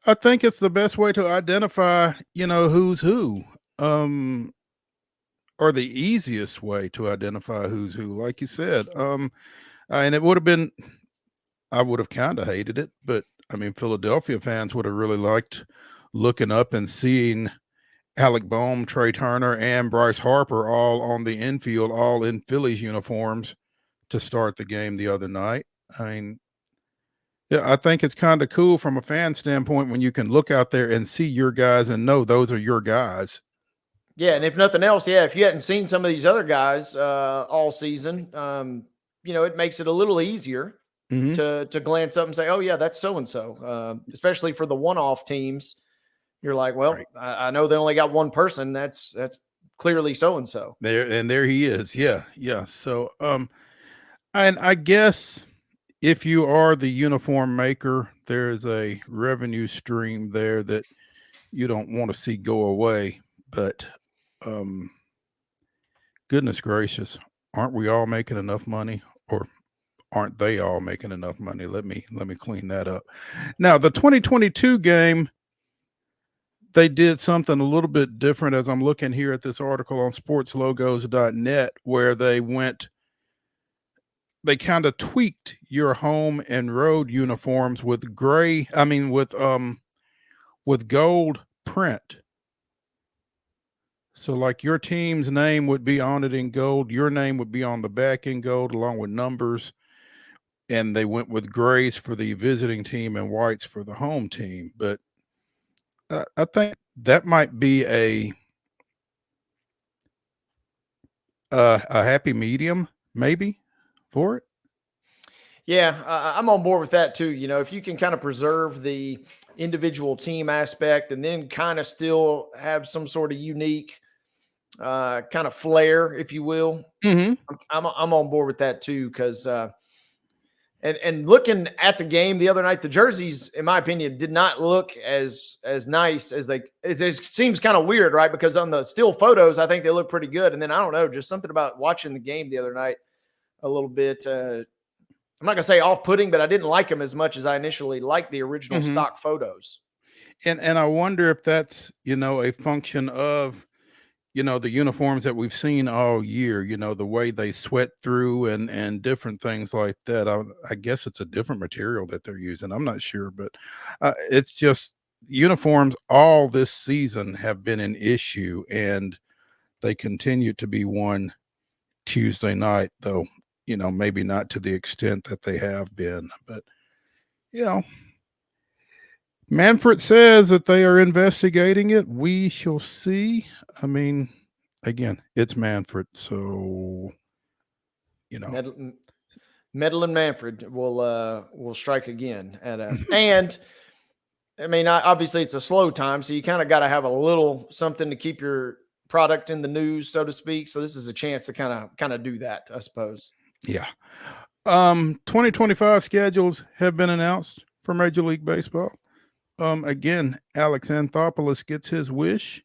I think it's the best way to identify, who's who. Or the easiest way to identify who's who, like you said. And it would have been, I would have kind of hated it, but Philadelphia fans would have really liked looking up and seeing Alec Bohm, Trey Turner, and Bryce Harper all on the infield, all in Phillies uniforms to start the game the other night. Yeah, I think it's kind of cool from a fan standpoint when you can look out there and see your guys and know those are your guys. Yeah, and if nothing else, if you hadn't seen some of these other guys all season, it makes it a little easier to glance up and say, oh, yeah, that's so-and-so, especially for the one-off teams. You're like, well, right. I know they only got one person. That's clearly so-and-so. There he is. Yeah. Yeah. So, and I guess if you are the uniform maker, there is a revenue stream there that you don't want to see go away. But goodness gracious, aren't we all making enough money? Or aren't they all making enough money? Let me clean that up. Now, the 2022 game, they did something a little bit different as I'm looking here at this article on sportslogos.net, where they kind of tweaked your home and road uniforms with with gold print. So like your team's name would be on it in gold, your name would be on the back in gold along with numbers. And they went with grays for the visiting team and whites for the home team. But I think that might be a happy medium maybe for it. Yeah, I'm on board with that too. If you can kind of preserve the individual team aspect and then kind of still have some sort of unique kind of flair, if you will, I'm on board with that too. Because and looking at the game the other night, the jerseys, in my opinion, did not look as nice as it seems kind of weird, right? Because on the still photos, I think they look pretty good. And then I don't know, just something about watching the game the other night a little bit. I'm not going to say off-putting, but I didn't like them as much as I initially liked the original stock photos. And I wonder if that's, a function of, the uniforms that we've seen all year, the way they sweat through and different things like that. I guess it's a different material that they're using. I'm not sure, but it's just uniforms all this season have been an issue, and they continue to be one Tuesday night, though. Maybe not to the extent that they have been, but Manfred says that they are investigating it. We shall see. Again, it's Manfred, so Meddling Manfred will strike again and obviously it's a slow time, so you kind of got to have a little something to keep your product in the news, so to speak. So this is a chance to kind of do that, I suppose. Yeah. 2025 schedules have been announced for Major League Baseball. Again, Alex Anthopoulos gets his wish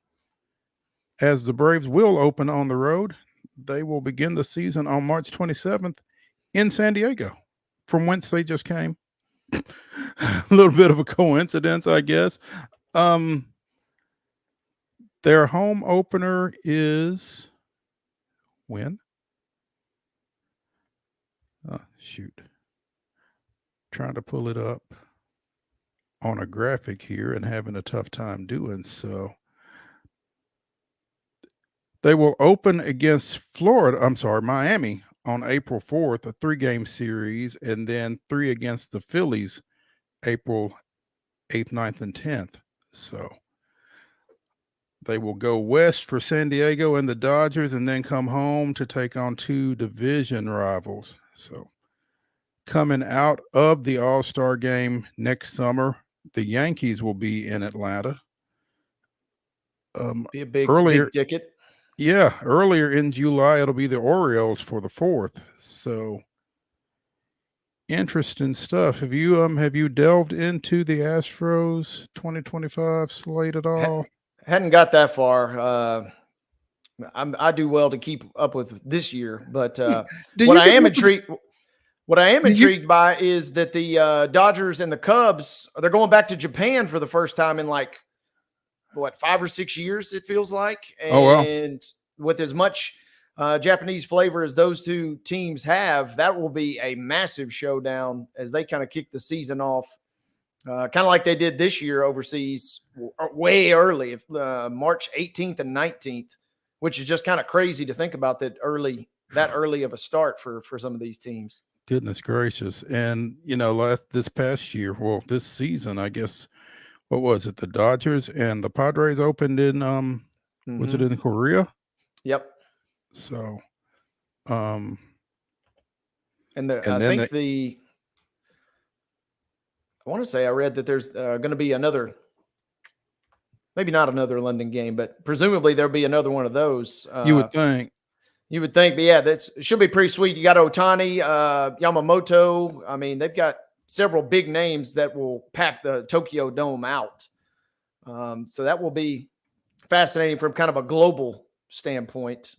as the Braves will open on the road. They will begin the season on March 27th in San Diego, from whence they just came. A little bit of a coincidence, I guess. Their home opener is when? Oh, shoot. Trying to pull it up on a graphic here and having a tough time doing so. They will open against Miami on April 4th, a 3-game series, and then 3 against the Phillies April 8th, 9th, and 10th. So they will go west for San Diego and the Dodgers and then come home to take on 2 division rivals. So coming out of the All-Star game next summer, the Yankees will be in Atlanta. Be a big ticket. Yeah, earlier in July, it'll be the Orioles for the 4th. So interesting stuff. Have you delved into the Astros 2025 slate at all? Hadn't got that far. I do well to keep up with this year, but what I am intrigued by is that the Dodgers and the Cubs, they're going back to Japan for the first time in 5 or 6 years, it feels like. And with as much Japanese flavor as those 2 teams have, that will be a massive showdown as they kind of kick the season off, kind of like they did this year overseas, way early, March 18th and 19th, which is just kind of crazy to think about that early of a start for some of these teams. Goodness gracious. And, this past year, this season, I guess, what was it? The Dodgers and the Padres opened in, was it in Korea? Yep. So, I want to say I read that there's going to be another, maybe not another London game, but presumably there'll be another one of those. You would think. But yeah, it should be pretty sweet. You got Ohtani, Yamamoto. I mean, they've got several big names that will pack the Tokyo Dome out. So that will be fascinating from kind of a global standpoint.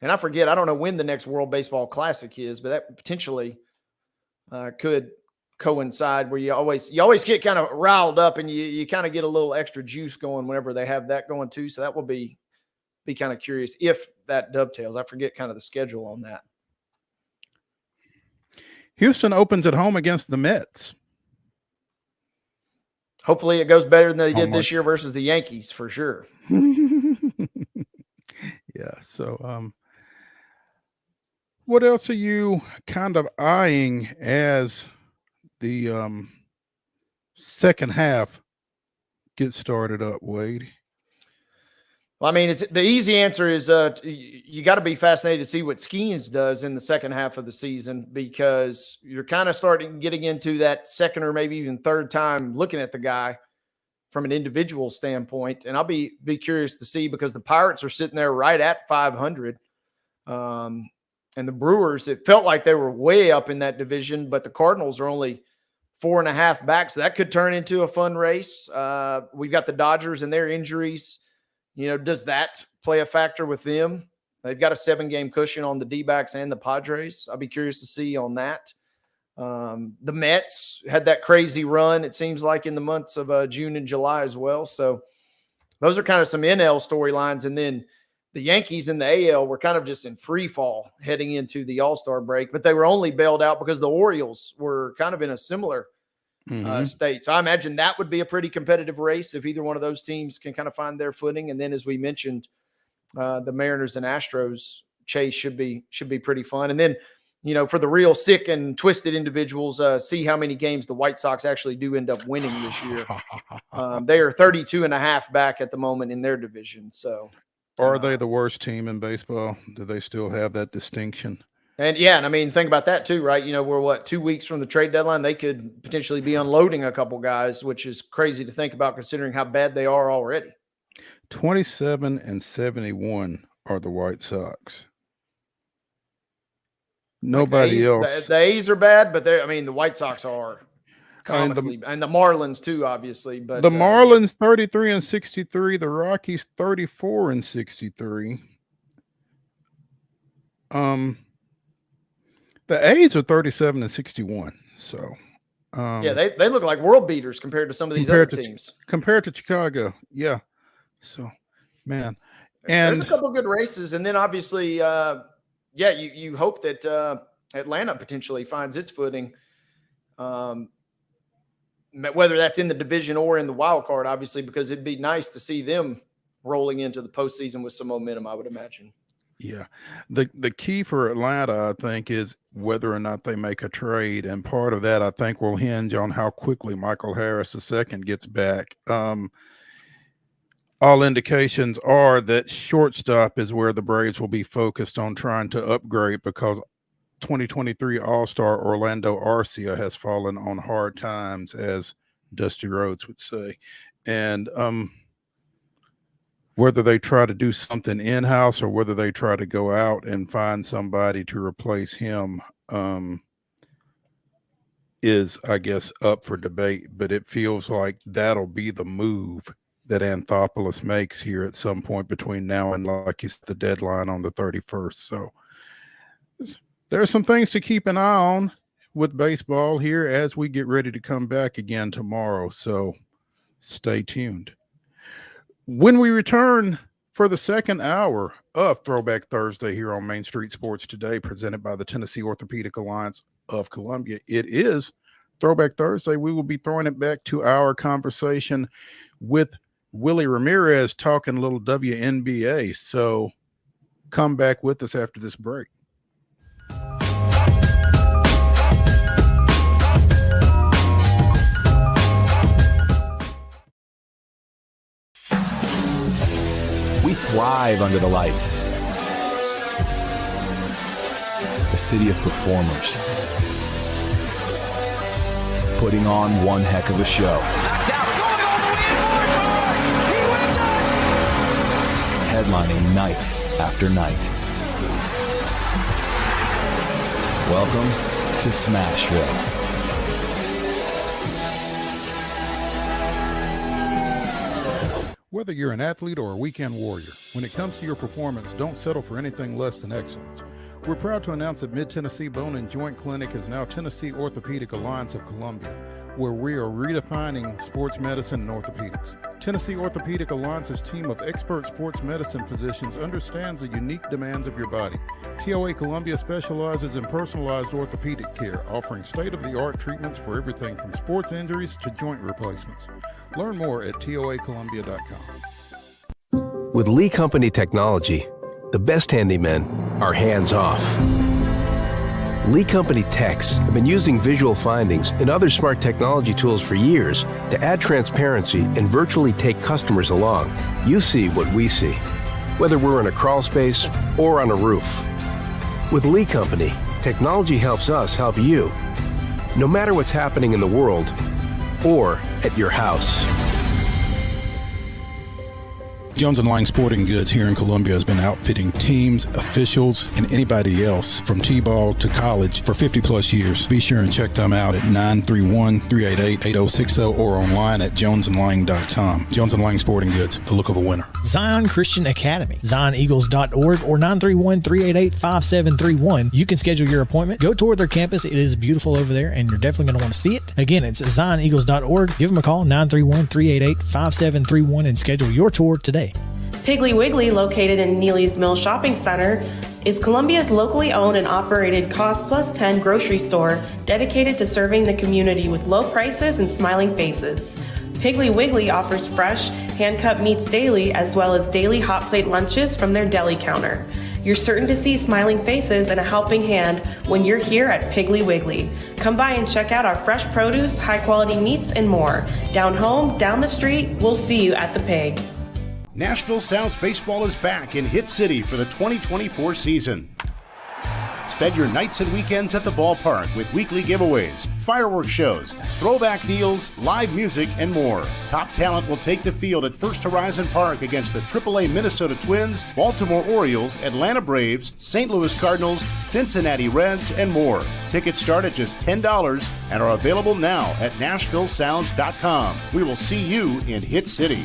And I don't know when the next World Baseball Classic is, but that potentially could coincide where you always get kind of riled up and you kind of get a little extra juice going whenever they have that going too. So that will be kind of curious if that dovetails. I forget kind of the schedule on that. Houston opens at home against the Mets. Hopefully it goes better than they did this year versus the Yankees for sure. Yeah. So, what else are you kind of eyeing as the second half gets started up, Wade? Well, I mean, it's the easy answer is you got to be fascinated to see what Skeens does in the second half of the season, because you're kind of getting into that second or maybe even third time looking at the guy from an individual standpoint. And I'll be curious to see, because the Pirates are sitting there right at 500. And the Brewers, it felt like they were way up in that division, but the Cardinals are only 4.5 back. So that could turn into a fun race. We've got the Dodgers and their injuries. Does that play a factor with them? They've got a 7-game cushion on the D-backs and the Padres. I'll be curious to see on that. The Mets had that crazy run, it seems like, in the months of June and July as well. So those are kind of some NL storylines. And then the Yankees and the AL were kind of just in free fall heading into the All-Star break, but they were only bailed out because the Orioles were kind of in a similar state. So I imagine that would be a pretty competitive race if either one of those teams can kind of find their footing. And then, as we mentioned, the Mariners and Astros chase should be pretty fun. And then, for the real sick and twisted individuals, see how many games the White Sox actually do end up winning this year. They are 32.5 back at the moment in their division. So are they the worst team in baseball? Do they still have that distinction? And I mean, think about that too, right? We're 2 weeks from the trade deadline. They could potentially be unloading a couple guys, which is crazy to think about considering how bad they are already. 27-71 are the White Sox. Nobody else. The A's are bad, but the White Sox are comically, and the Marlins too, obviously. But the Marlins 33-63, the Rockies 34-63. The A's are 37-61. So, they look like world beaters compared to some of these other teams. Compared to Chicago, yeah. So, man, and there's a couple of good races, and then obviously, you hope that Atlanta potentially finds its footing, whether that's in the division or in the wild card, obviously, because it'd be nice to see them rolling into the postseason with some momentum, I would imagine. Yeah. The key for Atlanta, I think, is whether or not they make a trade. And part of that, I think, will hinge on how quickly Michael Harris II gets back. All indications are that shortstop is where the Braves will be focused on trying to upgrade, because 2023 All-Star Orlando Arcia has fallen on hard times, as Dusty Rhodes would say. And whether they try to do something in-house or whether they try to go out and find somebody to replace him is, I guess, up for debate. But it feels like that'll be the move that Anthopoulos makes here at some point between now and, like you said, the deadline on the 31st. So there are some things to keep an eye on with baseball here as we get ready to come back again tomorrow. So stay tuned. When we return for the second hour of Throwback Thursday here on Main Street Sports Today, presented by the Tennessee Orthopedic Alliance of Columbia, it is Throwback Thursday. We will be throwing it back to our conversation with Willie Ramirez, talking a little WNBA. So come back with us after this break. We thrive under the lights. A city of performers, putting on one heck of a show. Headlining night after night. Welcome to Smashville. Whether you're an athlete or a weekend warrior, when it comes to your performance, don't settle for anything less than excellence. We're proud to announce that Mid-Tennessee Bone and Joint Clinic is now Tennessee Orthopedic Alliance of Columbia, where we are redefining sports medicine and orthopedics. Tennessee Orthopedic Alliance's team of expert sports medicine physicians understands the unique demands of your body. TOA Columbia specializes in personalized orthopedic care, offering state-of-the-art treatments for everything from sports injuries to joint replacements. Learn more at toacolumbia.com. With Lee Company technology, the best handymen are hands-off. Lee Company techs have been using visual findings and other smart technology tools for years to add transparency and virtually take customers along. You see what we see, whether we're in a crawl space or on a roof. With Lee Company, technology helps us help you, no matter what's happening in the world or at your house. Jones & Lang Sporting Goods here in Columbia has been outfitting teams, officials, and anybody else from T-ball to college for 50 plus years. Be sure and check them out at 931-388-8060 or online at jonesandlang.com. Jones & Lang Sporting Goods, the look of a winner. Zion Christian Academy, zioneagles.org or 931-388-5731. You can schedule your appointment. Go tour their campus. It is beautiful over there, and you're definitely going to want to see it. Again, it's zioneagles.org. Give them a call, 931-388-5731, and schedule your tour today. Piggly Wiggly, located in Neely's Mill Shopping Center, is Columbia's locally owned and operated Cost Plus 10 grocery store dedicated to serving the community with low prices and smiling faces. Piggly Wiggly offers fresh, hand-cut meats daily, as well as daily hot plate lunches from their deli counter. You're certain to see smiling faces and a helping hand when you're here at Piggly Wiggly. Come by and check out our fresh produce, high-quality meats, and more. Down home, down the street, we'll see you at the Pig. Nashville Sounds Baseball is back in Hit City for the 2024 season. Spend your nights and weekends at the ballpark with weekly giveaways, fireworks shows, throwback deals, live music, and more. Top talent will take the field at First Horizon Park against the AAA Minnesota Twins, Baltimore Orioles, Atlanta Braves, St. Louis Cardinals, Cincinnati Reds, and more. Tickets start at just $10 and are available now at NashvilleSounds.com. We will see you in Hit City.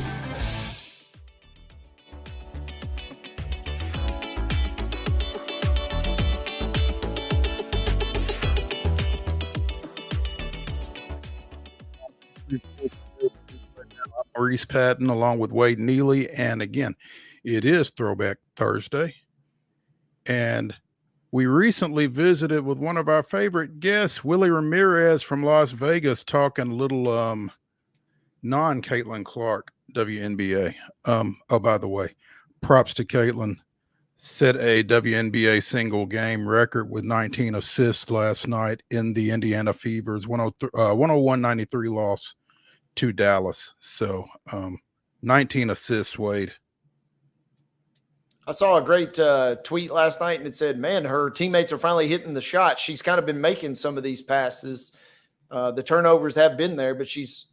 Maurice Patton along with Wade Neely. And again, it is Throwback Thursday. And we recently visited with one of our favorite guests, Willie Ramirez from Las Vegas, talking a little non-Caitlin Clark WNBA. Oh, by the way, props to Caitlin. Set a WNBA single game record with 19 assists last night in the Indiana Fever's 101-93 loss to Dallas. So 19 assists, Wade. I saw a great tweet last night, and it said, man, her teammates are finally hitting the shot. She's kind of been making some of these passes. The turnovers have been there, but she's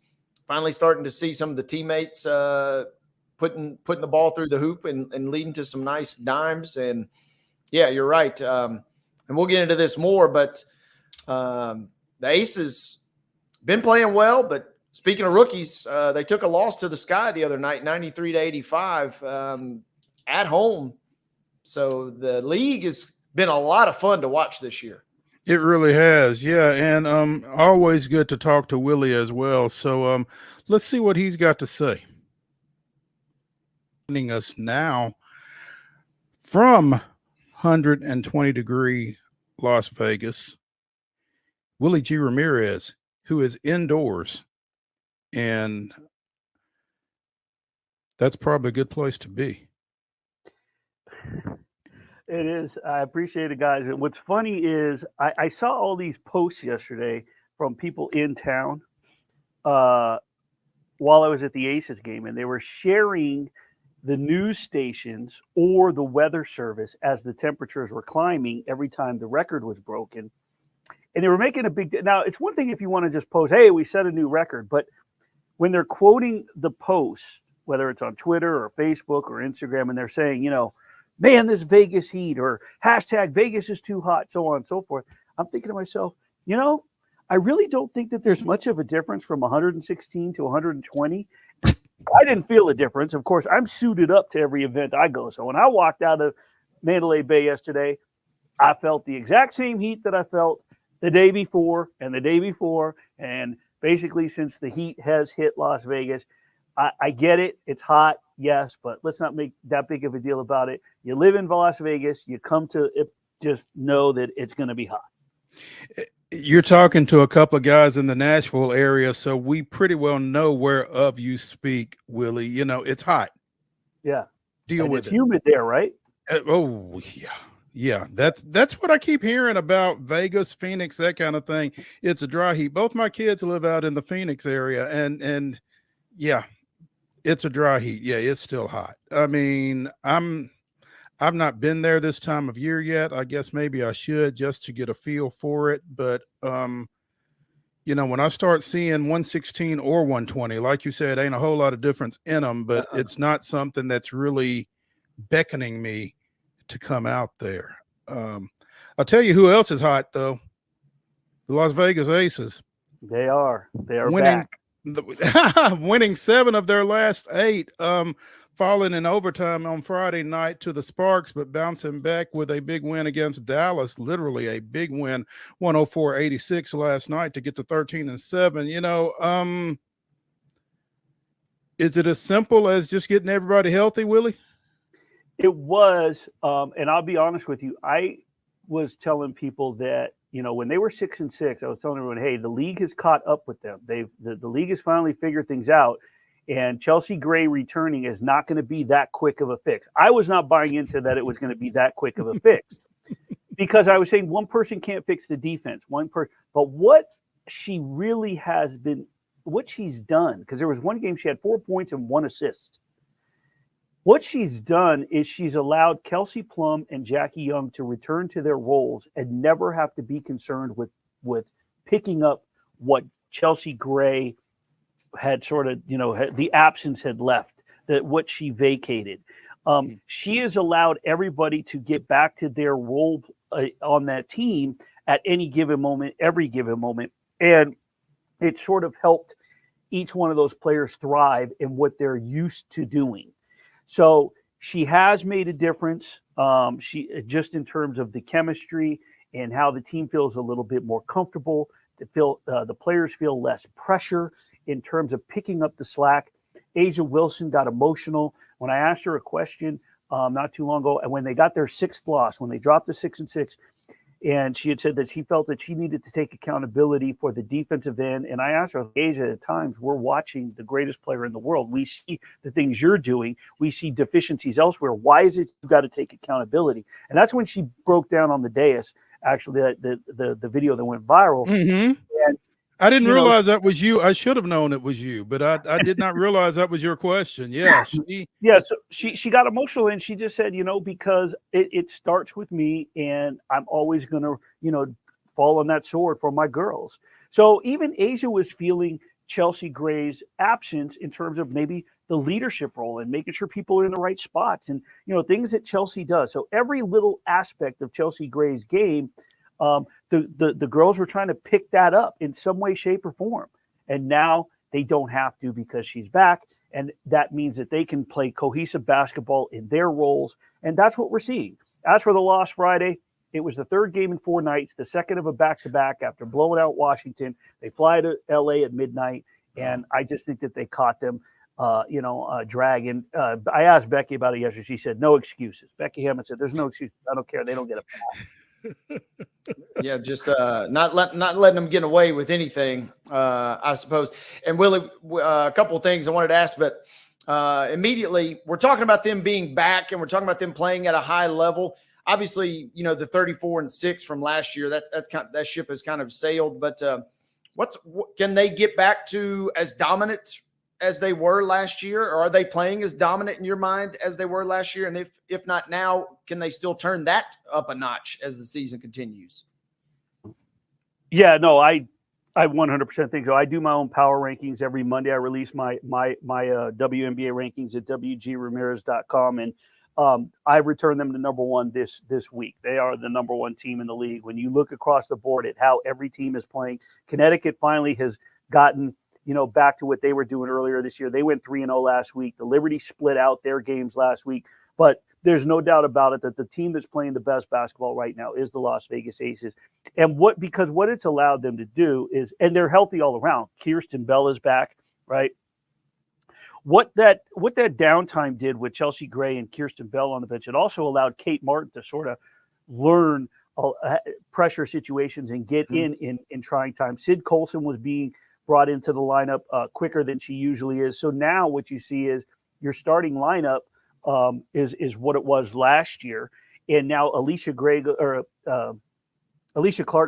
finally starting to see some of the teammates putting the ball through the hoop and leading to some nice dimes. And, yeah, you're right. And we'll get into this more, but the Aces been playing well. But speaking of rookies, they took a loss to the Sky the other night, 93-85. At home. So the league has been a lot of fun to watch this year. It really has. Yeah. And always good to talk to Willie as well. So let's see what he's got to say. Joining us now from 120-degree Las Vegas, Willie G. Ramirez, who is indoors. And that's probably a good place to be. It is. I appreciate it, guys. And what's funny is I saw all these posts yesterday from people in town while I was at the Aces game, and they were sharing the news stations or the weather service as the temperatures were climbing every time the record was broken. And they were making a big – now, it's one thing if you want to just post, hey, we set a new record. But when they're quoting the posts, whether it's on Twitter or Facebook or Instagram, and they're saying, you know, man, this Vegas heat, or hashtag Vegas is too hot, so on and so forth. I'm thinking to myself, you know, I really don't think that there's much of a difference from 116 to 120. I didn't feel a difference. Of course, I'm suited up to every event I go. So when I walked out of Mandalay Bay yesterday, I felt the exact same heat that I felt the day before and the day before. And basically, since the heat has hit Las Vegas, I get it. It's hot. Yes, but let's not make that big of a deal about it. You live in Las Vegas. You come to it, just know that it's going to be hot. You're talking to a couple of guys in the Nashville area, so we pretty well know whereof you speak, Willie. You know, it's hot. Yeah. Deal and with it's it. Humid there, right? Oh, yeah. Yeah, that's what I keep hearing about Vegas, Phoenix, that kind of thing. It's a dry heat. Both my kids live out in the Phoenix area, and yeah. It's a dry heat. Yeah, it's still hot. I mean, I've not been there this time of year yet. I guess maybe I should just to get a feel for it. But you know, when I start seeing 116 or 120, like you said, ain't a whole lot of difference in them, but it's not something that's really beckoning me to come out there. I'll tell you who else is hot though. The Las Vegas Aces. They are winning back. Winning 7 of their last 8, falling in overtime on Friday night to the Sparks, but bouncing back with a big win against Dallas, literally a big win, 104-86 last night to get to 13-7. You know, is it as simple as just getting everybody healthy, Willie? It was, and I'll be honest with you, I was telling people that, you know, when they were 6-6, I was telling everyone, hey, the league has caught up with them. The league has finally figured things out, and Chelsea Gray returning is not going to be that quick of a fix. I was not buying into that it was going to be that quick of a fix because I was saying one person can't fix the defense, but what she really has been, what she's done, because there was one game she had 4 points and 1 assist. What she's done is she's allowed Kelsey Plum and Jackie Young to return to their roles and never have to be concerned with picking up what Chelsea Gray had sort of, you know, the absence had left, that what she vacated. She has allowed everybody to get back to their role on that team at any given moment, every given moment. And it sort of helped each one of those players thrive in what they're used to doing. So she has made a difference. She just in terms of the chemistry and how the team feels a little bit more comfortable. The players feel less pressure in terms of picking up the slack. Asia Wilson got emotional when I asked her a question not too long ago, and when they got their 6th loss, when they dropped to 6-6, And she had said that she felt that she needed to take accountability for the defensive end. And I asked her, Asia, at times we're watching the greatest player in the world. We see the things you're doing. We see deficiencies elsewhere. Why is it you've got to take accountability? And that's when she broke down on the dais, actually, the video that went viral. Mm-hmm. And I didn't realize that was you. I should have known it was you, but I did not realize that was your question. Yeah. So she got emotional, and she just said, because it starts with me, and I'm always going to, fall on that sword for my girls. So even Asia was feeling Chelsea Gray's absence in terms of maybe the leadership role and making sure people are in the right spots and, things that Chelsea does. So every little aspect of Chelsea Gray's game, the girls were trying to pick that up in some way, shape, or form. And now they don't have to because she's back. And that means that they can play cohesive basketball in their roles. And that's what we're seeing. As for the loss Friday, it was the third game in 4 nights, the second of a back-to-back after blowing out Washington. They fly to L.A. at midnight. And I just think that they caught them, dragging. I asked Becky about it yesterday. She said, no excuses. Becky Hammond said, there's no excuses. I don't care. They don't get a pass. Yeah, just not letting them get away with anything, I suppose. And Willie, a couple of things I wanted to ask, but immediately we're talking about them being back, and we're talking about them playing at a high level. Obviously, the 34-6 from last year, that ship has kind of sailed. But can they get back to as dominant as they were last year, or are they playing as dominant in your mind as they were last year? And if not now, can they still turn that up a notch as the season continues? Yeah, no, I 100% think so. I do my own power rankings every Monday. I release my WNBA rankings at WGRamirez.com, and I return them to number one this week. They are the number one team in the league. When you look across the board at how every team is playing, Connecticut finally has gotten back to what they were doing earlier this year. They went 3-0 last week. The Liberty split out their games last week, but there's no doubt about it that the team that's playing the best basketball right now is the Las Vegas Aces. And because what it's allowed them to do is, and they're healthy all around. Kirsten Bell is back, right? What that downtime did with Chelsea Gray and Kirsten Bell on the bench, it also allowed Kate Martin to sort of learn pressure situations and get in trying times. Sid Colson was being brought into the lineup quicker than she usually is. So now what you see is your starting lineup is what it was last year. And now Alicia Clark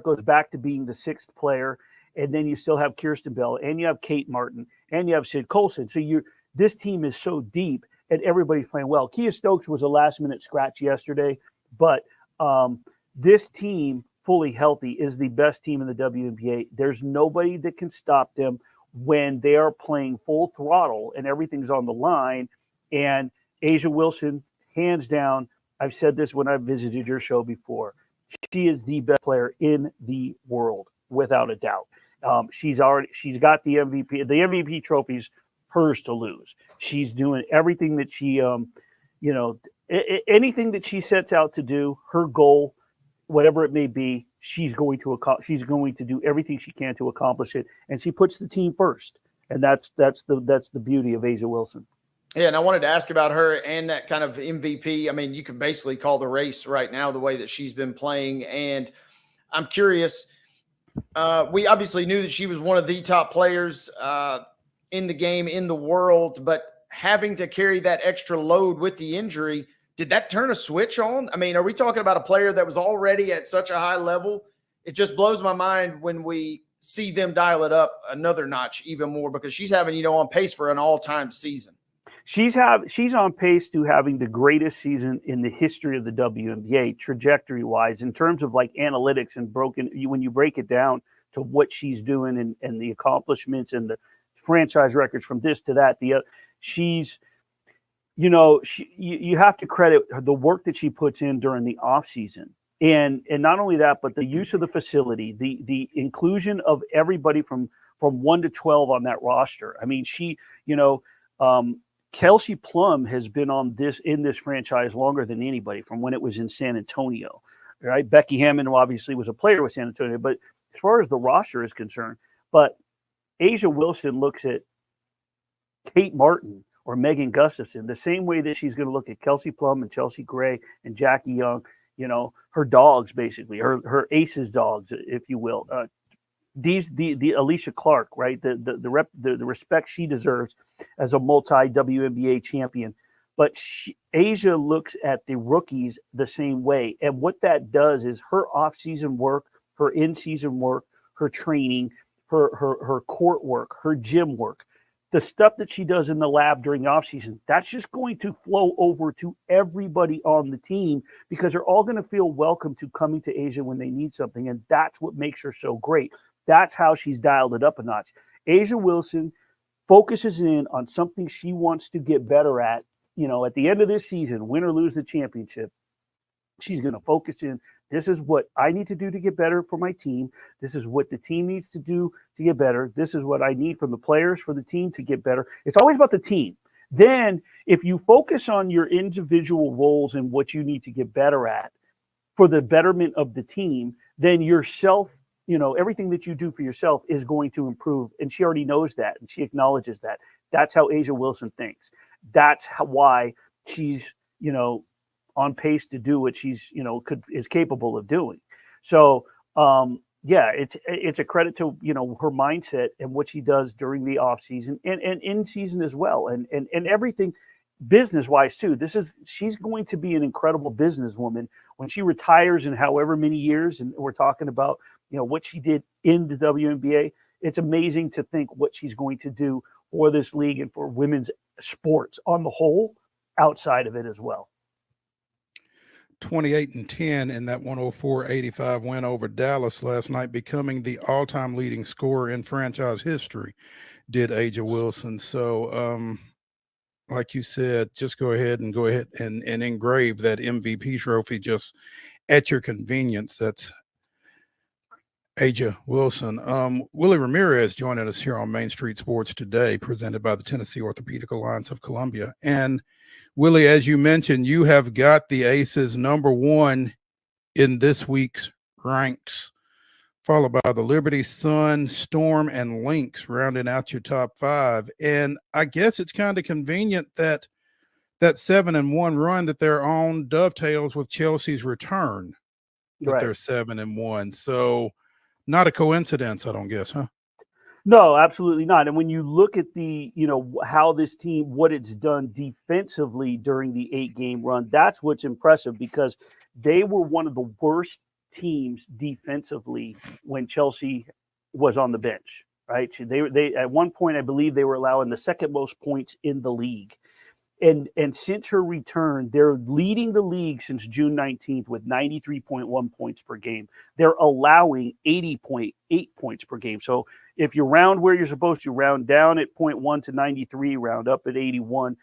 goes back to being the 6th player. And then you still have Kirsten Bell, and you have Kate Martin, and you have Sid Colson. So this team is so deep, and everybody's playing well. Kia Stokes was a last-minute scratch yesterday, but this team, fully healthy, is the best team in the WNBA. There's nobody that can stop them when they are playing full throttle and everything's on the line. And Asia Wilson, hands down, I've said this when I've visited your show before, she is the best player in the world, without a doubt. She's got the MVP. The MVP trophy's hers to lose. She's doing everything that she, anything that she sets out to do, her goal, whatever it may be, she's going to do everything she can to accomplish it, and she puts the team first, and that's the beauty of Asia Wilson. Yeah, and I wanted to ask about her and that kind of MVP. I mean, you can basically call the race right now the way that she's been playing, and I'm curious. We obviously knew that she was one of the top players in the game, in the world, but having to carry that extra load with the injury, did that turn a switch on? I mean, are we talking about a player that was already at such a high level? It just blows my mind when we see them dial it up another notch even more, because she's having, on pace for an all-time season. She's on pace to having the greatest season in the history of the WNBA, trajectory-wise, in terms of like analytics and when you break it down to what she's doing and the accomplishments and the franchise records from this to that. You have to credit the work that she puts in during the off season. And not only that, but the use of the facility, the inclusion of everybody from 1 to 12 on that roster. I mean, Kelsey Plum has been in this franchise longer than anybody, from when it was in San Antonio, right? Becky Hammond obviously was a player with San Antonio, but as far as the roster is concerned, but Asia Wilson looks at Kate Martin or Megan Gustafson the same way that she's going to look at Kelsey Plum and Chelsea Gray and Jackie Young. her dogs, basically, her aces dogs, if you will. The Alicia Clark, right? The respect she deserves as a multi WNBA champion. But Asia looks at the rookies the same way. And what that does is her off-season work, her in-season work, her training, her court work, her gym work, the stuff that she does in the lab during the off-season, that's just going to flow over to everybody on the team because they're all going to feel welcome to coming to Asia when they need something. And that's what makes her so great. That's how she's dialed it up a notch. Asia Wilson focuses in on something she wants to get better at. At the end of this season, win or lose the championship, she's going to focus in. This is what I need to do to get better for my team. This is what the team needs to do to get better. This is what I need from the players for the team to get better. It's always about the team. Then if you focus on your individual roles and what you need to get better at for the betterment of the team, then yourself, everything that you do for yourself is going to improve. And she already knows that, and she acknowledges that. That's how Asia Wilson thinks. That's why she's, on pace to do what she's, is capable of doing. So, it's a credit to, her mindset and what she does during the off season and in season as well. And everything business wise too. She's going to be an incredible businesswoman when she retires in however many years. And we're talking about, what she did in the WNBA. It's amazing to think what she's going to do for this league and for women's sports on the whole outside of it as well. 28-10 in that 104-85 win over Dallas last night, becoming the all-time leading scorer in franchise history, did Asia Wilson. So, like you said, just go ahead and engrave that MVP trophy just at your convenience. That's Asia Wilson. Willie Ramirez joining us here on Main Street Sports today, presented by the Tennessee Orthopedic Alliance of Columbia. And Willie, as you mentioned, you have got the Aces number 1 in this week's ranks, followed by the Liberty, Sun, Storm, and Lynx rounding out your top 5. And I guess it's kind of convenient that 7-1 run that they're on dovetails with Chelsea's return, that Right. they're 7-1. So not a coincidence, I don't guess, huh? No, absolutely not. And when you look at the, how this team, what it's done defensively during the 8-game run, that's what's impressive because they were one of the worst teams defensively when Chelsea was on the bench, right? They at one point, I believe they were allowing the second most points in the league. And since her return, they're leading the league since June 19th with 93.1 points per game. They're allowing 80.8 points per game. So if you round where you're supposed to, round down at 0.1 to 93, round up at 81,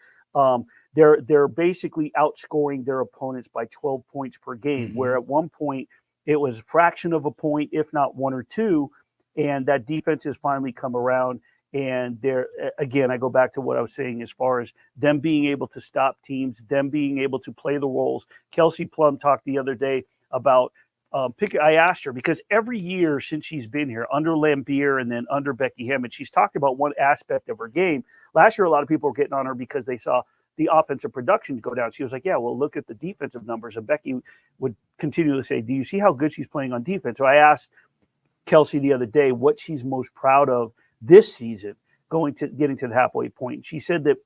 they're basically outscoring their opponents by 12 points per game, where at one point it was a fraction of a point, if not 1 or 2, and that defense has finally come around. And they're, again, I go back to what I was saying as far as them being able to stop teams, them being able to play the roles. Kelsey Plum talked the other day about I asked her because every year since she's been here, under Lambier and then under Becky Hammond, she's talked about one aspect of her game. Last year, a lot of people were getting on her because they saw the offensive production go down. She was like, yeah, well, look at the defensive numbers. And Becky would continually say, do you see how good she's playing on defense? So I asked Kelsey the other day what she's most proud of this season, getting to the halfway point. She said that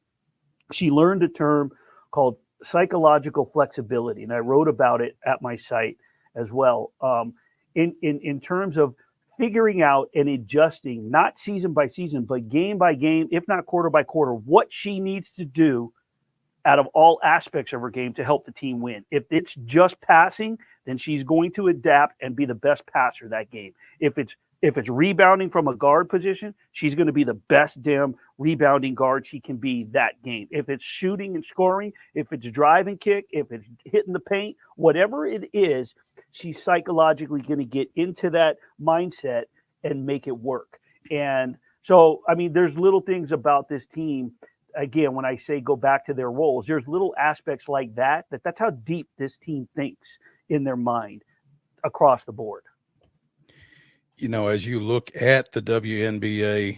she learned a term called psychological flexibility, and I wrote about it at my site as well. In terms of figuring out and adjusting, not season by season, but game by game, if not quarter by quarter, what she needs to do out of all aspects of her game to help the team win. If it's just passing, then she's going to adapt and be the best passer that game. If it's rebounding from a guard position, she's going to be the best damn rebounding guard she can be that game. If it's shooting and scoring, if it's drive and kick, if it's hitting the paint, whatever it is, she's psychologically going to get into that mindset and make it work. And so, I mean, there's little things about this team. Again, when I say go back to their roles, there's little aspects like that's how deep this team thinks in their mind across the board. As you look at the WNBA,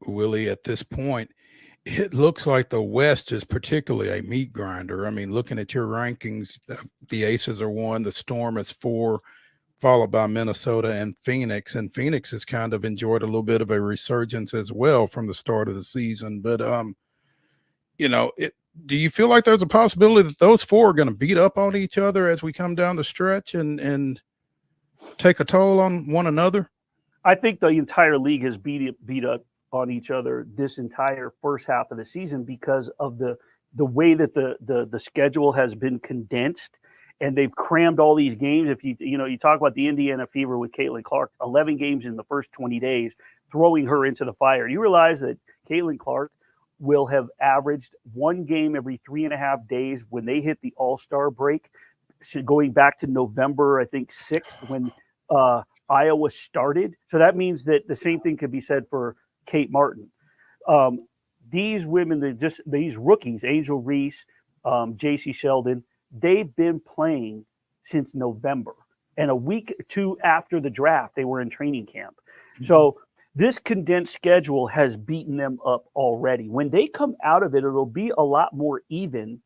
Willie, at this point, it looks like the West is particularly a meat grinder. I mean, looking at your rankings, the Aces are 1, the Storm is 4, followed by Minnesota and Phoenix. And Phoenix has kind of enjoyed a little bit of a resurgence as well from the start of the season. But, do you feel like there's a possibility that those 4 are going to beat up on each other as we come down the stretch and take a toll on one another? I think the entire league has beat up on each other this entire first half of the season because of the way that the schedule has been condensed, and they've crammed all these games. If you talk about the Indiana Fever with Caitlin Clark, 11 games in the first 20 days, throwing her into the fire. You realize that Caitlin Clark will have averaged 1 game every 3.5 days when they hit the All-Star break, so going back to November, I think 6th, when Iowa started. So that means that the same thing could be said for Kate Martin. These women, these rookies, Angel Reese, JC Sheldon, they've been playing since November. And a week or 2 after the draft, they were in training camp. Mm-hmm. So this condensed schedule has beaten them up already. When they come out of it, it'll be a lot more even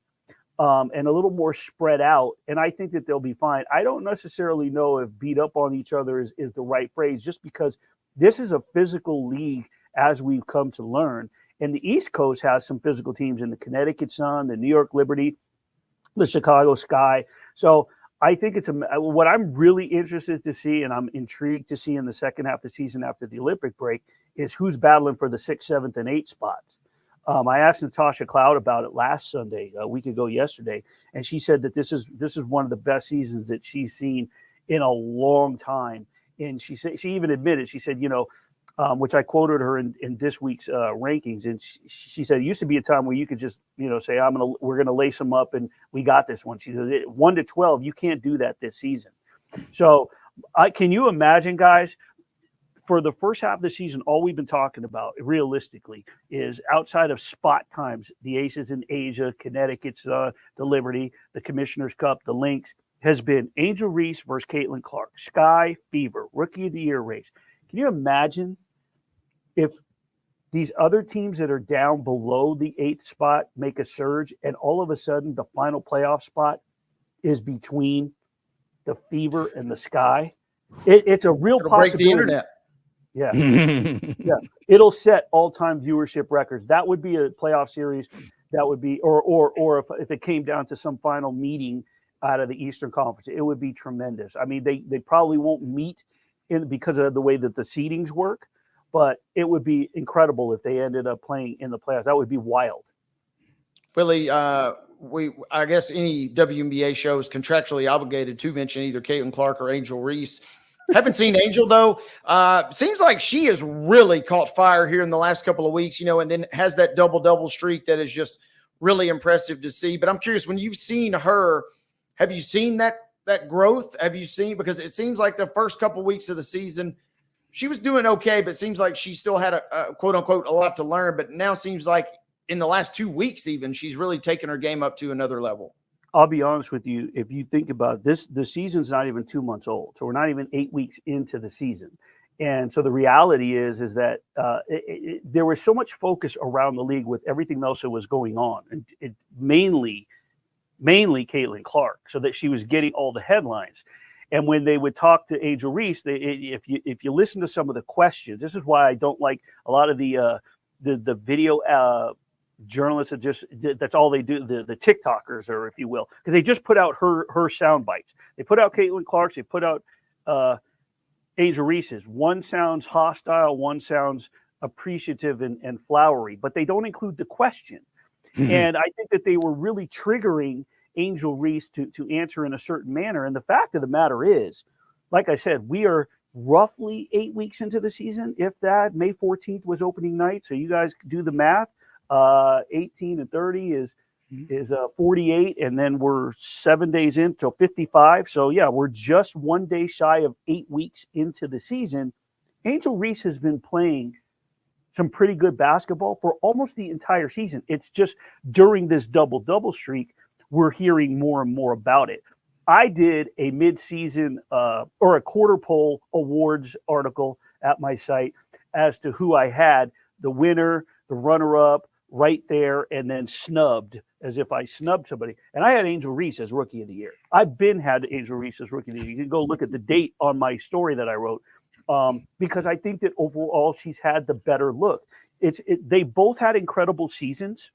and a little more spread out. And I think that they'll be fine. I don't necessarily know if beat up on each other is the right phrase, just because this is a physical league, as we've come to learn. And the East Coast has some physical teams in the Connecticut Sun, the New York Liberty, the Chicago Sky. So I think what I'm really interested to see, and I'm intrigued to see in the second half of the season after the Olympic break, is who's battling for the 6th, 7th, and 8th spots. I asked Natasha Cloud about it last Sunday, a week ago yesterday, and she said that this is one of the best seasons that she's seen in a long time. And she even admitted, she said, which I quoted her in this week's rankings, and she said it used to be a time where you could just say we're gonna lace them up and we got this one. She said 1 to 12, you can't do that this season. So can you imagine, guys? For the first half of the season, all we've been talking about realistically is, outside of spot times, the Aces in Asia, Connecticut's the Liberty, the Commissioner's Cup, the Lynx, has been Angel Reese versus Caitlin Clark, Sky Fever, Rookie of the Year race. Can you imagine if these other teams that are down below the 8th spot make a surge, and all of a sudden the final playoff spot is between the Fever and the Sky? It's a real possibility. Break the internet. Yeah. Yeah. It'll set all-time viewership records. That would be a playoff series. That would be, or if it came down to some final meeting out of the Eastern Conference, it would be tremendous. I mean, they probably won't meet because of the way that the seedings work, but it would be incredible if they ended up playing in the playoffs. That would be wild. Willie, I guess any WNBA show is contractually obligated to mention either Caitlin Clark or Angel Reese. Haven't seen Angel, though. Seems like she has really caught fire here in the last couple of weeks, and then has that double-double streak that is just really impressive to see. But I'm curious, when you've seen her, have you seen that growth? Have you seen, because it seems like the first couple of weeks of the season, she was doing okay, but it seems like she still had a quote-unquote a lot to learn. But now seems like in the last 2 weeks even, she's really taken her game up to another level. I'll be honest with you. If you think about this, the season's not even 2 months old. So we're not even 8 weeks into the season. And so the reality is that there was so much focus around the league with everything else that was going on, and mainly Caitlin Clark, so that she was getting all the headlines. And when they would talk to Angel Reese, if you listen to some of the questions, this is why I don't like a lot of the video journalists that's all they do, the TikTokers, or if you will, because they just put out her sound bites. They put out Caitlin Clark's, they put out Angel Reese's. One sounds hostile, one sounds appreciative and flowery, but they don't include the question. And I think that they were really triggering Angel Reese to answer in a certain manner. And the fact of the matter is, like I said, we are roughly 8 weeks into the season, if that. May 14th was opening night, so you guys do the math. 18 and 30 is 48, and then we're 7 days into 55. So yeah, we're just 1 day shy of 8 weeks into the season. Angel Reese has been playing some pretty good basketball for almost the entire season. It's just during this double-double streak, we're hearing more and more about it. I did a mid-season or a quarter poll awards article at my site as to who I had, the winner, the runner-up, right there and then snubbed as if I snubbed somebody. And I had Angel Reese as Rookie of the Year. I've had Angel Reese as Rookie of the Year. You can go look at the date on my story that I wrote, because I think that overall she's had the better look. They both had incredible seasons,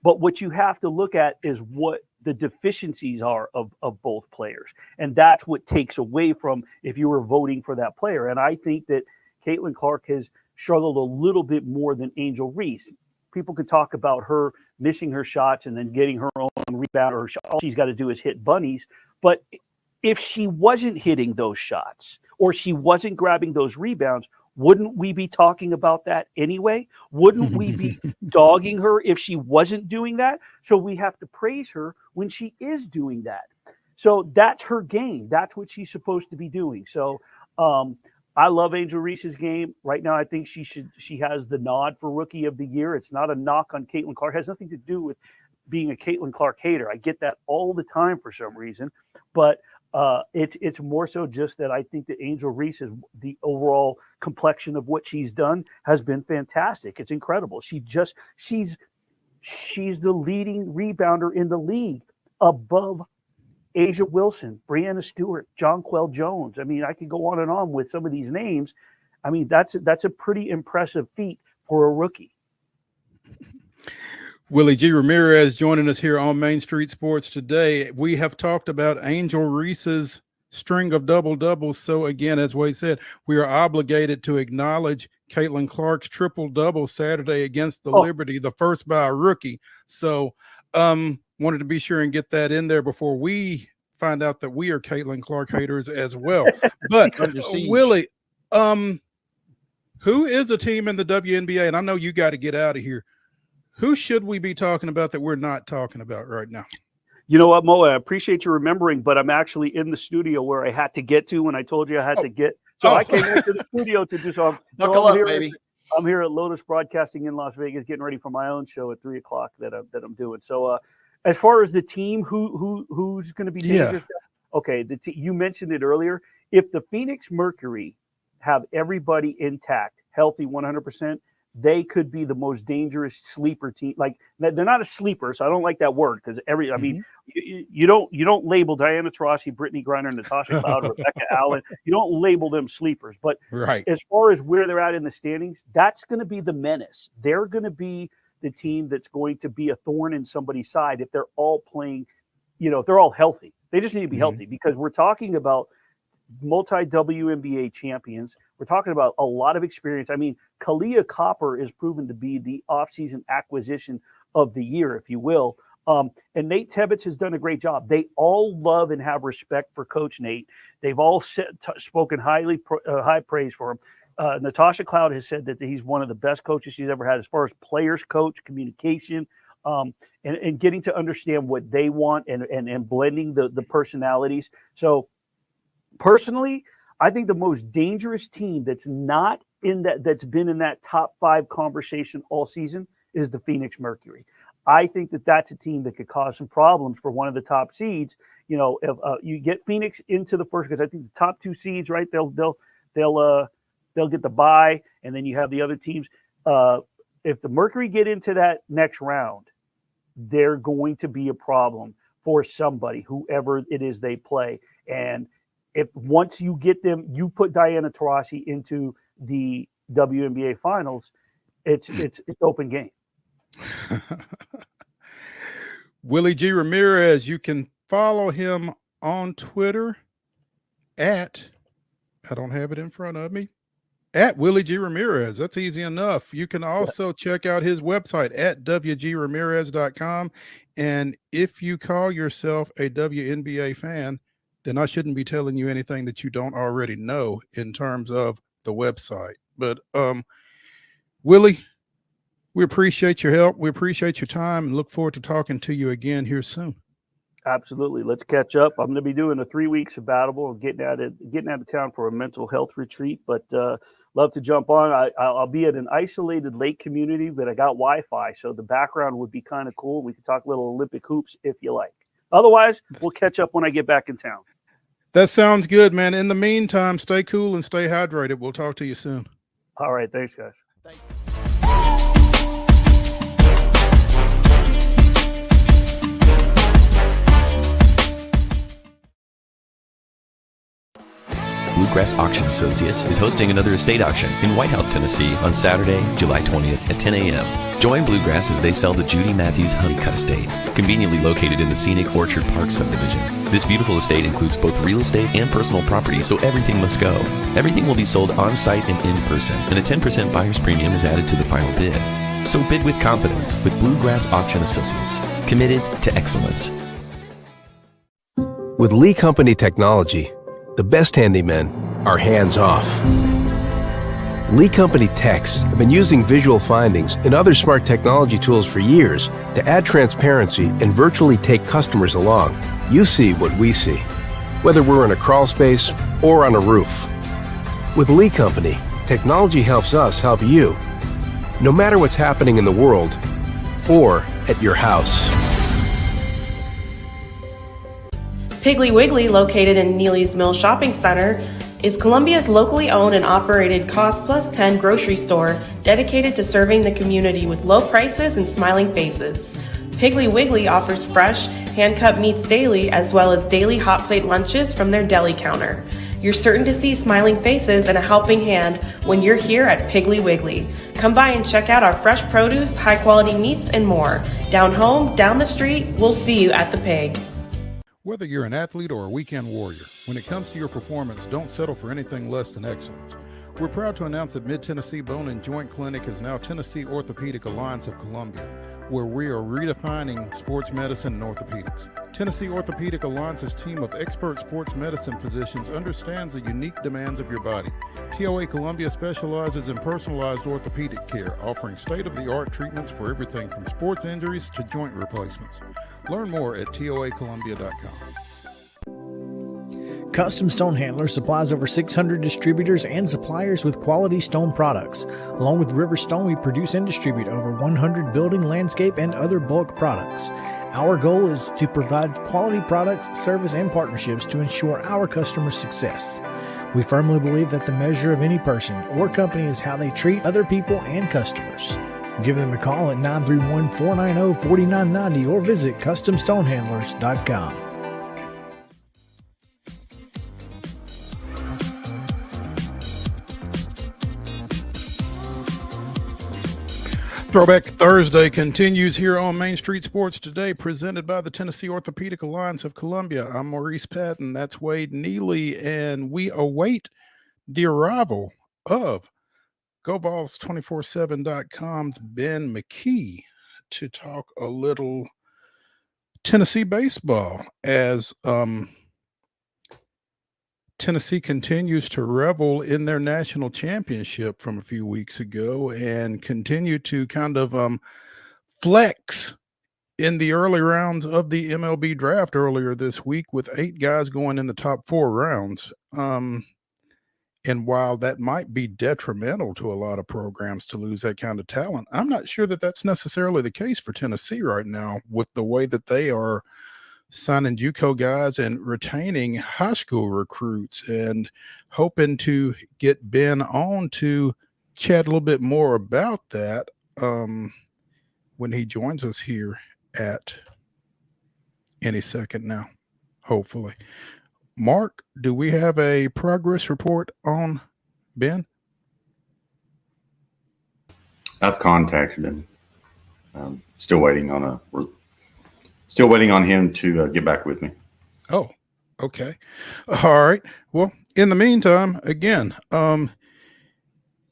but what you have to look at is what the deficiencies are of both players. And that's what takes away from if you were voting for that player. And I think that Caitlin Clark has struggled a little bit more than Angel Reese. People could talk about her missing her shots and then getting her own rebound, or all she's got to do is hit bunnies. But if she wasn't hitting those shots or she wasn't grabbing those rebounds, wouldn't we be talking about that anyway? Wouldn't we be dogging her if she wasn't doing that? So we have to praise her when she is doing that. So that's her game. That's what she's supposed to be doing. So I love Angel Reese's game. Right now, I think she has the nod for Rookie of the Year. It's not a knock on Caitlin Clark. It has nothing to do with being a Caitlin Clark hater. I get that all the time for some reason. But it's more so just that I think that Angel Reese, is the overall complexion of what she's done has been fantastic. It's incredible. She's the leading rebounder in the league, above Asia Wilson, Brianna Stewart, Jonquel Jones. I mean, I could go on and on with some of these names. I mean, that's a pretty impressive feat for a rookie. Willie G. Ramirez joining us here on Main Street Sports today. We have talked about Angel Reese's string of double-doubles. So, again, as Wade said, we are obligated to acknowledge Caitlin Clark's triple-double Saturday against the Liberty, the first by a rookie. So, wanted to be sure and get that in there before we find out that we are Caitlin Clark haters as well. But, Willie, who is a team in the WNBA? And I know you got to get out of here. Who should we be talking about that we're not talking about right now? You know what, Mo? I appreciate you remembering, but I'm actually in the studio where I had to get to when I told you I had to get. So I came into the studio to do so. I'm here at Lotus Broadcasting in Las Vegas, getting ready for my own show at 3:00 that I'm doing. So as far as the team, who's going to be dangerous? Yeah. Okay, you mentioned it earlier. If the Phoenix Mercury have everybody intact, healthy, 100%. They could be the most dangerous sleeper team. Like, they're not a sleeper, so I don't like that word, because I mean, you don't label Diana Taurasi, Brittany Griner, Natasha Cloud, Rebecca Allen. You don't label them sleepers. But as far as where they're at in the standings, that's going to be the menace. They're going to be the team that's going to be a thorn in somebody's side if they're all playing. If they're all healthy. They just need to be healthy, because we're talking about multi-WNBA champions. We're talking about a lot of experience. I mean, Kalia Copper is proven to be the offseason acquisition of the year, if you will. And Nate Tebbets has done a great job. They all love and have respect for Coach Nate. They've all spoken high praise for him. Natasha Cloud has said that he's one of the best coaches she's ever had as far as players coach, communication, and getting to understand what they want and blending the personalities. So, personally, I think the most dangerous team that's not in that's been in that top 5 conversation all season is the Phoenix Mercury. I think that's a team that could cause some problems for one of the top seeds. If you get Phoenix into the first, because I think the top 2 seeds, right? They'll get the bye, and then you have the other teams. If the Mercury get into that next round, they're going to be a problem for somebody, whoever it is they play. And if once you get them, you put Diana Taurasi into the WNBA finals, it's open game. Willie G. Ramirez, you can follow him on Twitter at, I don't have it in front of me, at Willie G. Ramirez. That's easy enough. You can also check out his website at wgramirez.com. And if you call yourself a WNBA fan, then I shouldn't be telling you anything that you don't already know in terms of the website. But Willie, we appreciate your help. We appreciate your time and look forward to talking to you again here soon. Absolutely. Let's catch up. I'm going to be doing a 3-week sabbatical, getting out of town for a mental health retreat, but love to jump on. I'll be at an isolated lake community, but I got Wi-Fi, so the background would be kind of cool. We could talk a little Olympic hoops if you like. Otherwise, we'll catch up when I get back in town. That sounds good, man. In the meantime, stay cool and stay hydrated. We'll talk to you soon. All right. Thanks, guys. Thank you. Bluegrass Auction Associates is hosting another estate auction in White House, Tennessee on Saturday, July 20th at 10 a.m. Join Bluegrass as they sell the Judy Matthews Honeycutt Estate, conveniently located in the scenic Orchard Park subdivision. This beautiful estate includes both real estate and personal property, so everything must go. Everything will be sold on-site and in person, and a 10% buyer's premium is added to the final bid. So bid with confidence with Bluegrass Auction Associates, committed to excellence. With Lee Company technology, the best handymen are hands-off. Lee Company techs have been using visual findings and other smart technology tools for years to add transparency and virtually take customers along. You see what we see, whether we're in a crawl space or on a roof. With Lee Company, technology helps us help you, no matter what's happening in the world or at your house. Piggly Wiggly, located in Neely's Mill Shopping Center, is Columbia's locally owned and operated Cost Plus 10 grocery store dedicated to serving the community with low prices and smiling faces. Piggly Wiggly offers fresh, hand-cut meats daily, as well as daily hot plate lunches from their deli counter. You're certain to see smiling faces and a helping hand when you're here at Piggly Wiggly. Come by and check out our fresh produce, high-quality meats, and more. Down home, down the street, we'll see you at the Pig. Whether you're an athlete or a weekend warrior, when it comes to your performance, don't settle for anything less than excellence. We're proud to announce that Mid-Tennessee Bone and Joint Clinic is now Tennessee Orthopedic Alliance of Columbia, where we are redefining sports medicine and orthopedics. Tennessee Orthopedic Alliance's team of expert sports medicine physicians understands the unique demands of your body. TOA Columbia specializes in personalized orthopedic care, offering state-of-the-art treatments for everything from sports injuries to joint replacements. Learn more at toacolumbia.com. Custom Stone Handler supplies over 600 distributors and suppliers with quality stone products. Along with River Stone, we produce and distribute over 100 building, landscape, and other bulk products. Our goal is to provide quality products, service, and partnerships to ensure our customers' success. We firmly believe that the measure of any person or company is how they treat other people and customers. Give them a call at 931-490-4990 or visit CustomStonehandlers.com. Throwback Thursday continues here on Main Street Sports Today, presented by the Tennessee Orthopedic Alliance of Columbia. I'm Maurice Patton, that's Wade Neely, and we await the arrival of GoVols247.com's Ben McKee to talk a little Tennessee baseball as Tennessee continues to revel in their national championship from a few weeks ago and continue to kind of flex in the early rounds of the MLB draft earlier this week with 8 guys going in the top 4 rounds. And while that might be detrimental to a lot of programs to lose that kind of talent, I'm not sure that that's necessarily the case for Tennessee right now with the way that they are signing JUCO guys and retaining high school recruits, and hoping to get Ben on to chat a little bit more about that when he joins us here at any second now, hopefully. Mark, do we have a progress report on Ben? I've contacted him. Still waiting on him to get back with me. Oh, okay. All right. Well, in the meantime, again,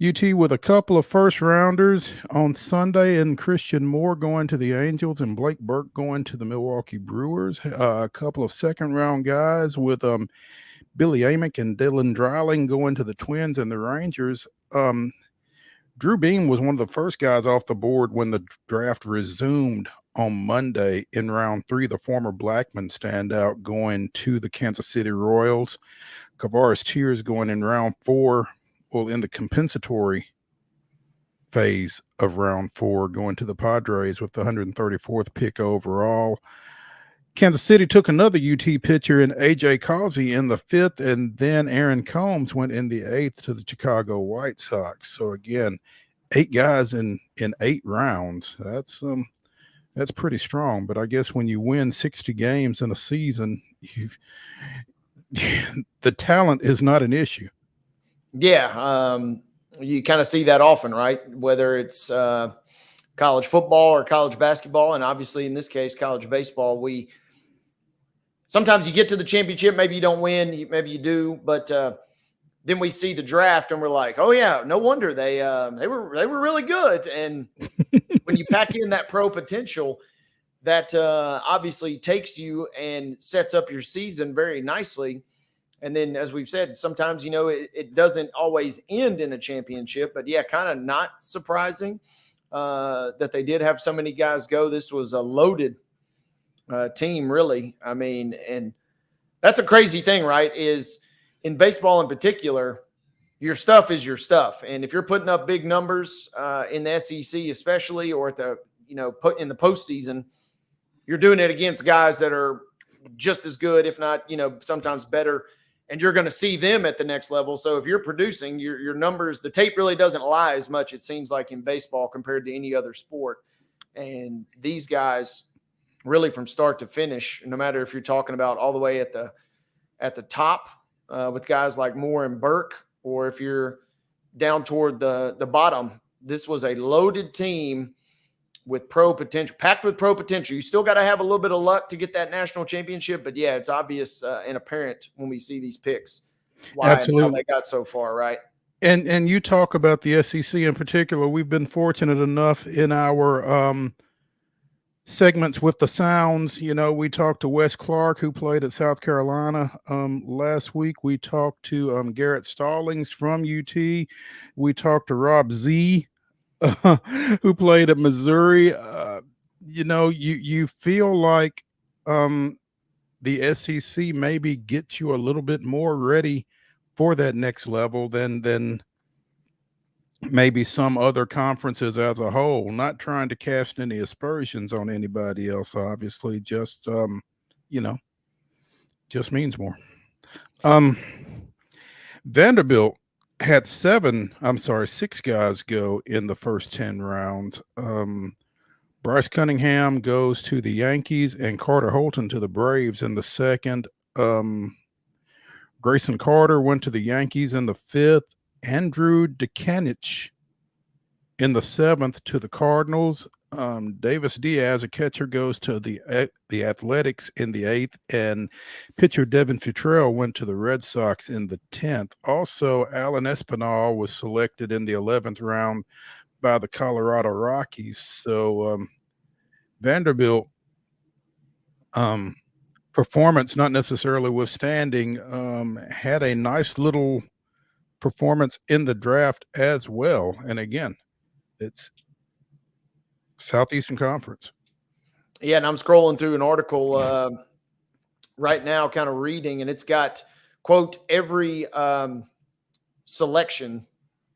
UT with a couple of first rounders on Sunday, and Christian Moore going to the Angels and Blake Burke going to the Milwaukee Brewers. A couple of second round guys with Billy Amick and Dylan Dreiling going to the Twins and the Rangers. Drew Beam was one of the first guys off the board when the draft resumed on Monday in round 3, the former Blackman standout going to the Kansas City Royals. Kavaris Tears going in round 4, well, in the compensatory phase of round 4, going to the Padres with the 134th pick overall. Kansas City took another UT pitcher in A.J. Causey in the 5th, and then Aaron Combs went in the 8th to the Chicago White Sox. So again, 8 guys in 8 rounds. That's pretty strong. But I guess when you win 60 games in a season, the talent is not an issue. Yeah. You kind of see that often, right? Whether it's college football or college basketball, and obviously in this case, college baseball, sometimes you get to the championship, maybe you don't win, maybe you do, but then we see the draft and we're like, oh yeah, no wonder they were really good. And when you pack in that pro potential, that obviously takes you and sets up your season very nicely. And then, as we've said, sometimes, it doesn't always end in a championship, but yeah, kind of not surprising that they did have so many guys go. This was a loaded team, really. I mean, and that's a crazy thing, right? Is in baseball in particular, your stuff is your stuff. And if you're putting up big numbers in the SEC, especially, or at the, in the postseason, you're doing it against guys that are just as good, if not, sometimes better. And you're going to see them at the next level. So if you're producing your numbers, the tape really doesn't lie as much, it seems like, in baseball compared to any other sport. And these guys really from start to finish, no matter if you're talking about all the way at the top with guys like Moore and Burke, or if you're down toward the bottom, this was a loaded team with pro potential, packed with pro potential. You still got to have a little bit of luck to get that national championship, but yeah, it's obvious and apparent when we see these picks why and how they got so far, right? And you talk about the SEC in particular. We've been fortunate enough in our segments with the Sounds. We talked to Wes Clark, who played at South Carolina last week. We talked to Garrett Stallings from UT. We talked to Rob Z, who played at Missouri. You feel like the SEC maybe gets you a little bit more ready for that next level than maybe some other conferences as a whole. Not trying to cast any aspersions on anybody else, obviously, just just means more. Vanderbilt had 6 guys go in the first 10 rounds. Bryce Cunningham goes to the Yankees and Carter Holton to the Braves in the second. Grayson Carter went to the Yankees in the 5th. Andrew DeCanich in the 7th to the Cardinals. Davis Diaz, a catcher, goes to the Athletics in the 8th, and pitcher Devin Futrell went to the Red Sox in the 10th. Also, Alan Espinal was selected in the 11th round by the Colorado Rockies. So Vanderbilt performance, not necessarily withstanding, had a nice little performance in the draft as well. And again, it's Southeastern Conference. Yeah, and I'm scrolling through an article right now, kind of reading, and it's got, quote, every selection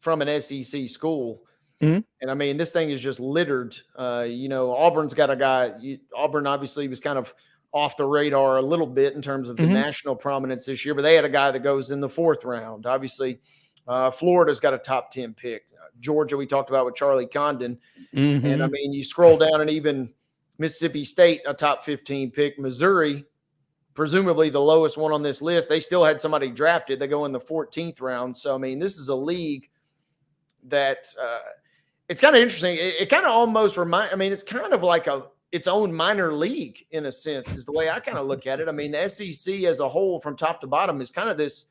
from an SEC school. Mm-hmm. And I mean, this thing is just littered. Auburn's got a guy. Auburn obviously was kind of off the radar a little bit in terms of the national prominence this year, but they had a guy that goes in the 4th round. Obviously, Florida's got a top 10 pick. Georgia, we talked about with Charlie Condon. Mm-hmm. And I mean, you scroll down and even Mississippi State, a top 15 pick. Missouri, presumably the lowest one on this list, they still had somebody drafted. They go in the 14th round. So, I mean, this is a league that it's kind of interesting. It kind of almost it's kind of like its own minor league in a sense, is the way I kind of look at it. I mean, the SEC as a whole from top to bottom is kind of this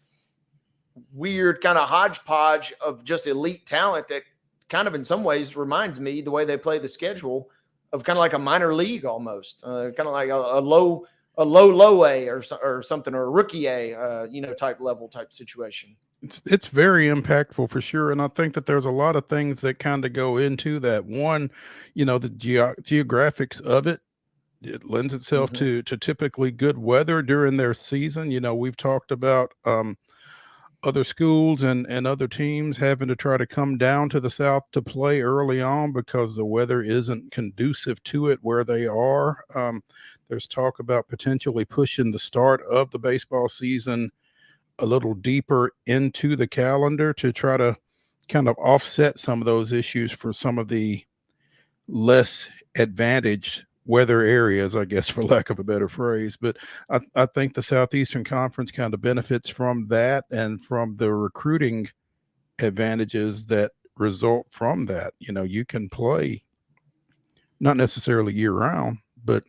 weird kind of hodgepodge of just elite talent that kind of in some ways reminds me, the way they play the schedule, of kind of like a minor league almost, kind of like a low A or something, or a rookie A, type level type situation. It's very impactful for sure. And I think that there's a lot of things that kind of go into that. One, the geographics of it. It lends itself to typically good weather during their season. We've talked about other schools and other teams having to try to come down to the South to play early on because the weather isn't conducive to it where they are. There's talk about potentially pushing the start of the baseball season a little deeper into the calendar to try to kind of offset some of those issues for some of the less advantaged weather areas, I guess, for lack of a better phrase. But I think the Southeastern Conference kind of benefits from that and from the recruiting advantages that result from that. You know, you can play not necessarily year round, but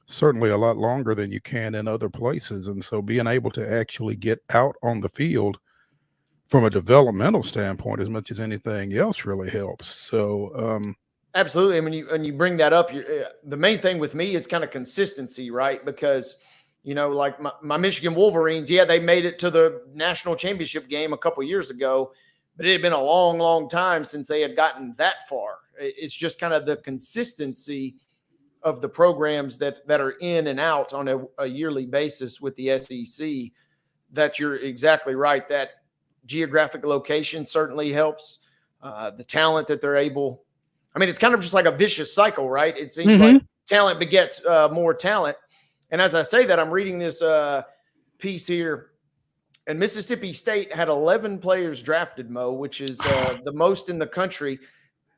certainly a lot longer than you can in other places. And so being able to actually get out on the field from a developmental standpoint as much as anything else really helps. So absolutely. And when you bring that up, the main thing with me is kind of consistency, right? Because, you know, like my Michigan Wolverines, yeah, they made it to the national championship game a couple years ago, but it had been a long, long time since they had gotten that far. It's just kind of the consistency of the programs that are in and out on a yearly basis with the SEC, that you're exactly right. That geographic location certainly helps. The talent that they're able, I mean, it's kind of just like a vicious cycle, right? It seems like talent begets more talent. And as I say that, I'm reading this piece here, and Mississippi State had 11 players drafted, Mo, which is the most in the country.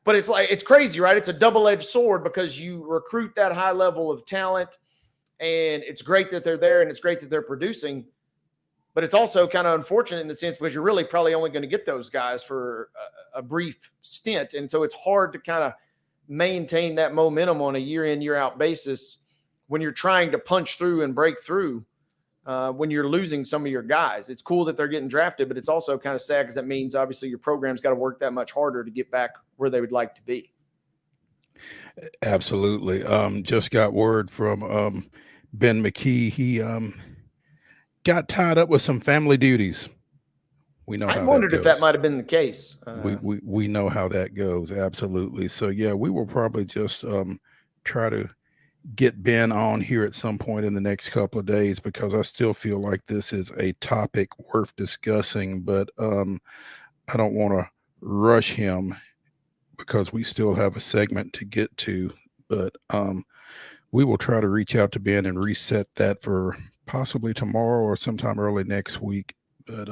But it's crazy, right? It's a double-edged sword because you recruit that high level of talent, and it's great that they're there and it's great that they're producing. But it's also kind of unfortunate in the sense because you're really probably only going to get those guys for a brief stint. And so it's hard to kind of maintain that momentum on a year-in, year-out basis when you're trying to punch through and break through when you're losing some of your guys. It's cool that they're getting drafted, but it's also kind of sad because that means obviously your program's got to work that much harder to get back where they would like to be. Absolutely. Just got word from Ben McKee. He got tied up with some family duties. We know. I wondered if that might have been the case. We know how that goes. Absolutely. So yeah, we will probably just try to get Ben on here at some point in the next couple of days, because I still feel like this is a topic worth discussing, but I don't want to rush him because we still have a segment to get to. But we will try to reach out to Ben and reset that for possibly tomorrow or sometime early next week. But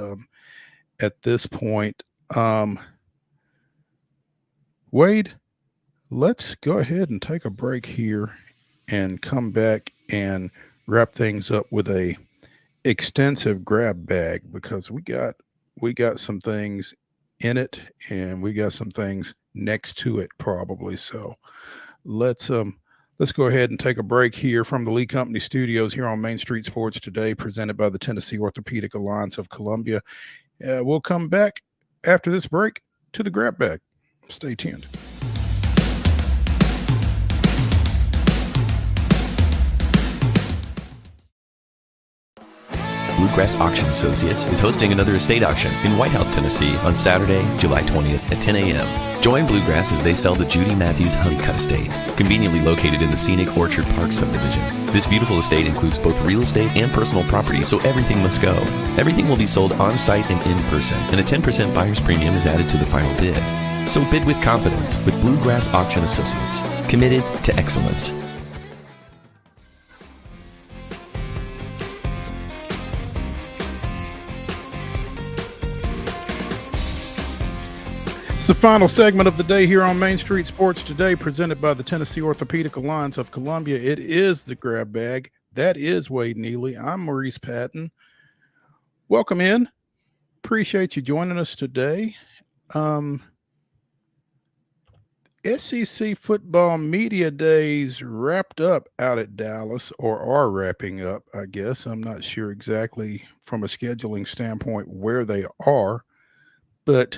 at this point, Wade, let's go ahead and take a break here and come back and wrap things up with a extensive grab bag, because we got some things in it and we got some things next to it probably. So let's go ahead and take a break here from the Lee Company Studios here on Main Street Sports Today, presented by the Tennessee Orthopedic Alliance of Columbia. We'll come back after this break to the grab bag. Stay tuned. Bluegrass Auction Associates is hosting another estate auction in White House, Tennessee on Saturday, July 20th at 10 a.m. Join Bluegrass as they sell the Judy Matthews Honeycutt Estate, conveniently located in the scenic Orchard Park subdivision. This beautiful estate includes both real estate and personal property, so everything must go. Everything will be sold on-site and in person, and a 10% buyer's premium is added to the final bid. So bid with confidence with Bluegrass Auction Associates, committed to excellence. It's the final segment of the day here on Main Street Sports Today, presented by the Tennessee Orthopedic Alliance of Columbia. It is the grab bag. That is Wade Neely. I'm Maurice Patton. Welcome in. Appreciate you joining us today. SEC football media days wrapped up out at Dallas, or are wrapping up, I guess. I'm not sure exactly from a scheduling standpoint where they are, but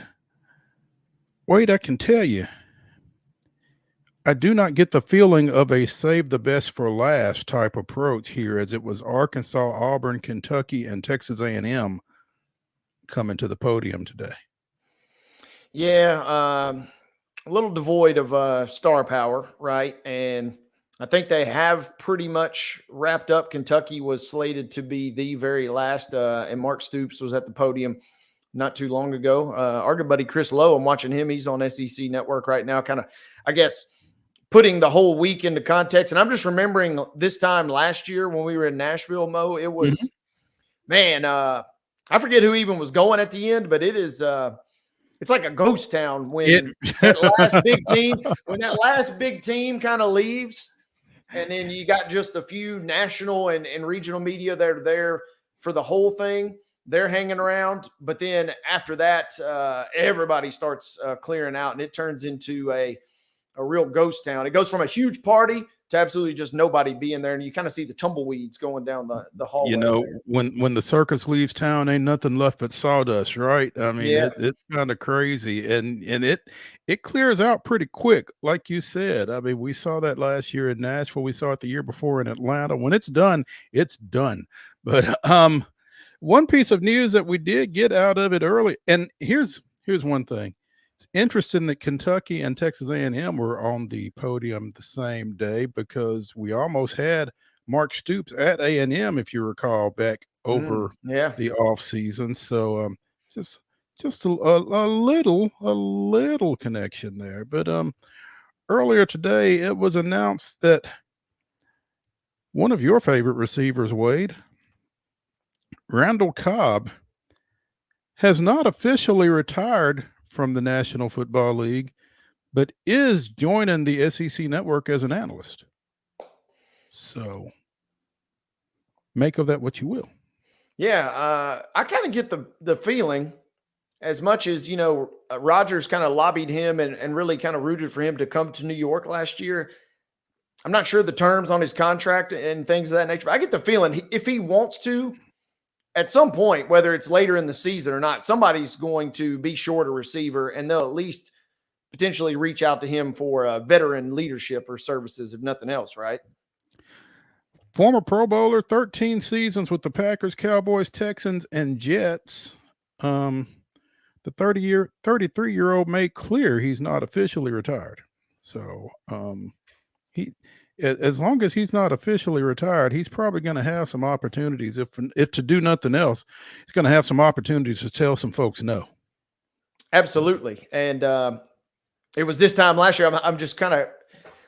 Wade, I can tell you, I do not get the feeling of a save the best for last type approach here, as it was Arkansas, Auburn, Kentucky, and Texas A&M coming to the podium today. Yeah, a little devoid of star power, right? And I think they have pretty much wrapped up. Kentucky was slated to be the very last, and Mark Stoops was at the podium not too long ago. Our good buddy Chris Lowe, I'm watching him. He's on SEC Network right now, kind of, I guess, putting the whole week into context. And I'm just remembering this time last year when we were in Nashville, Mo, it was, man, I forget who even was going at the end, but it is it's like a ghost town when that last big team kind of leaves. And then you got just a few national and regional media that are there for the whole thing. They're hanging around. But then after that, everybody starts clearing out, and it turns into a real ghost town. It goes from a huge party to absolutely just nobody being there. And you kind of see the tumbleweeds going down the hallway. You know, there. when the circus leaves town, ain't nothing left but sawdust, right? I mean, Yeah. it's kind of crazy, and it clears out pretty quick, like you said. I mean, we saw that last year in Nashville. We saw it the year before in Atlanta. When it's done, it's done. But one piece of news that we did get out of it early, and here's one thing. It's interesting that Kentucky and Texas A&M were on the podium the same day, because we almost had Mark Stoops at A&M, if you recall, back over the off season. So just a little connection there. But earlier today, it was announced that one of your favorite receivers, Wade, Randall Cobb, has not officially retired from the National Football League, but is joining the SEC network as an analyst. So make of that what you will. Yeah, I kind of get the feeling, as much as, you know, Rodgers kind of lobbied him and really kind of rooted for him to come to New York last year. I'm not sure the terms on his contract and things of that nature, but I get the feeling if he wants to, at some point, whether it's later in the season or not, somebody's going to be short a receiver, and they'll at least potentially reach out to him for veteran leadership or services, if nothing else, right? Former Pro Bowler, 13 seasons with the Packers, Cowboys, Texans, and Jets. The 33-year-old made clear he's not officially retired. So he, as long as he's not officially retired, he's probably going to have some opportunities. If to do nothing else, he's going to have some opportunities to tell some folks no. Absolutely. And it was this time last year. I'm just kind of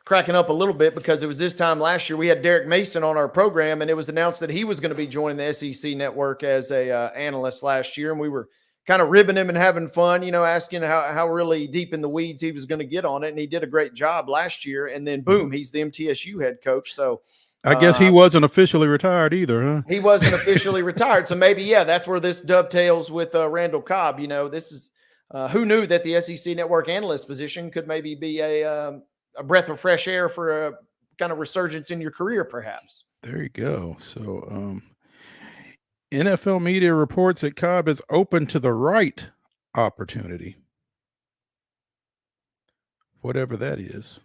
cracking up a little bit, because it was this time last year we had Derek Mason on our program, and it was announced that he was going to be joining the SEC network as a analyst last year. And we were kind of ribbing him and having fun, you know, asking how really deep in the weeds he was going to get on it. And he did a great job last year. And then boom, he's the MTSU head coach. So I guess he wasn't officially retired either, huh? He wasn't officially retired. So maybe, yeah, that's where this dovetails with Randall Cobb. You know, this is who knew that the SEC network analyst position could maybe be a breath of fresh air for a kind of resurgence in your career, perhaps. There you go. So NFL media reports that Cobb is open to the right opportunity, whatever that is.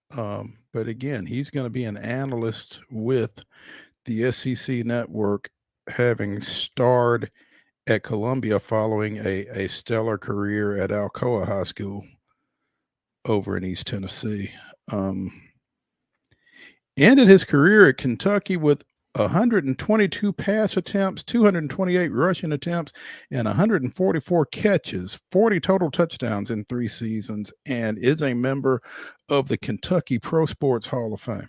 But again, he's going to be an analyst with the SEC network, having starred at Columbia following a stellar career at Alcoa High School over in East Tennessee. Ended his career at Kentucky with 122 pass attempts, 228 rushing attempts, and 144 catches, 40 total touchdowns in 3 seasons, and is a member of the Kentucky Pro Sports Hall of Fame.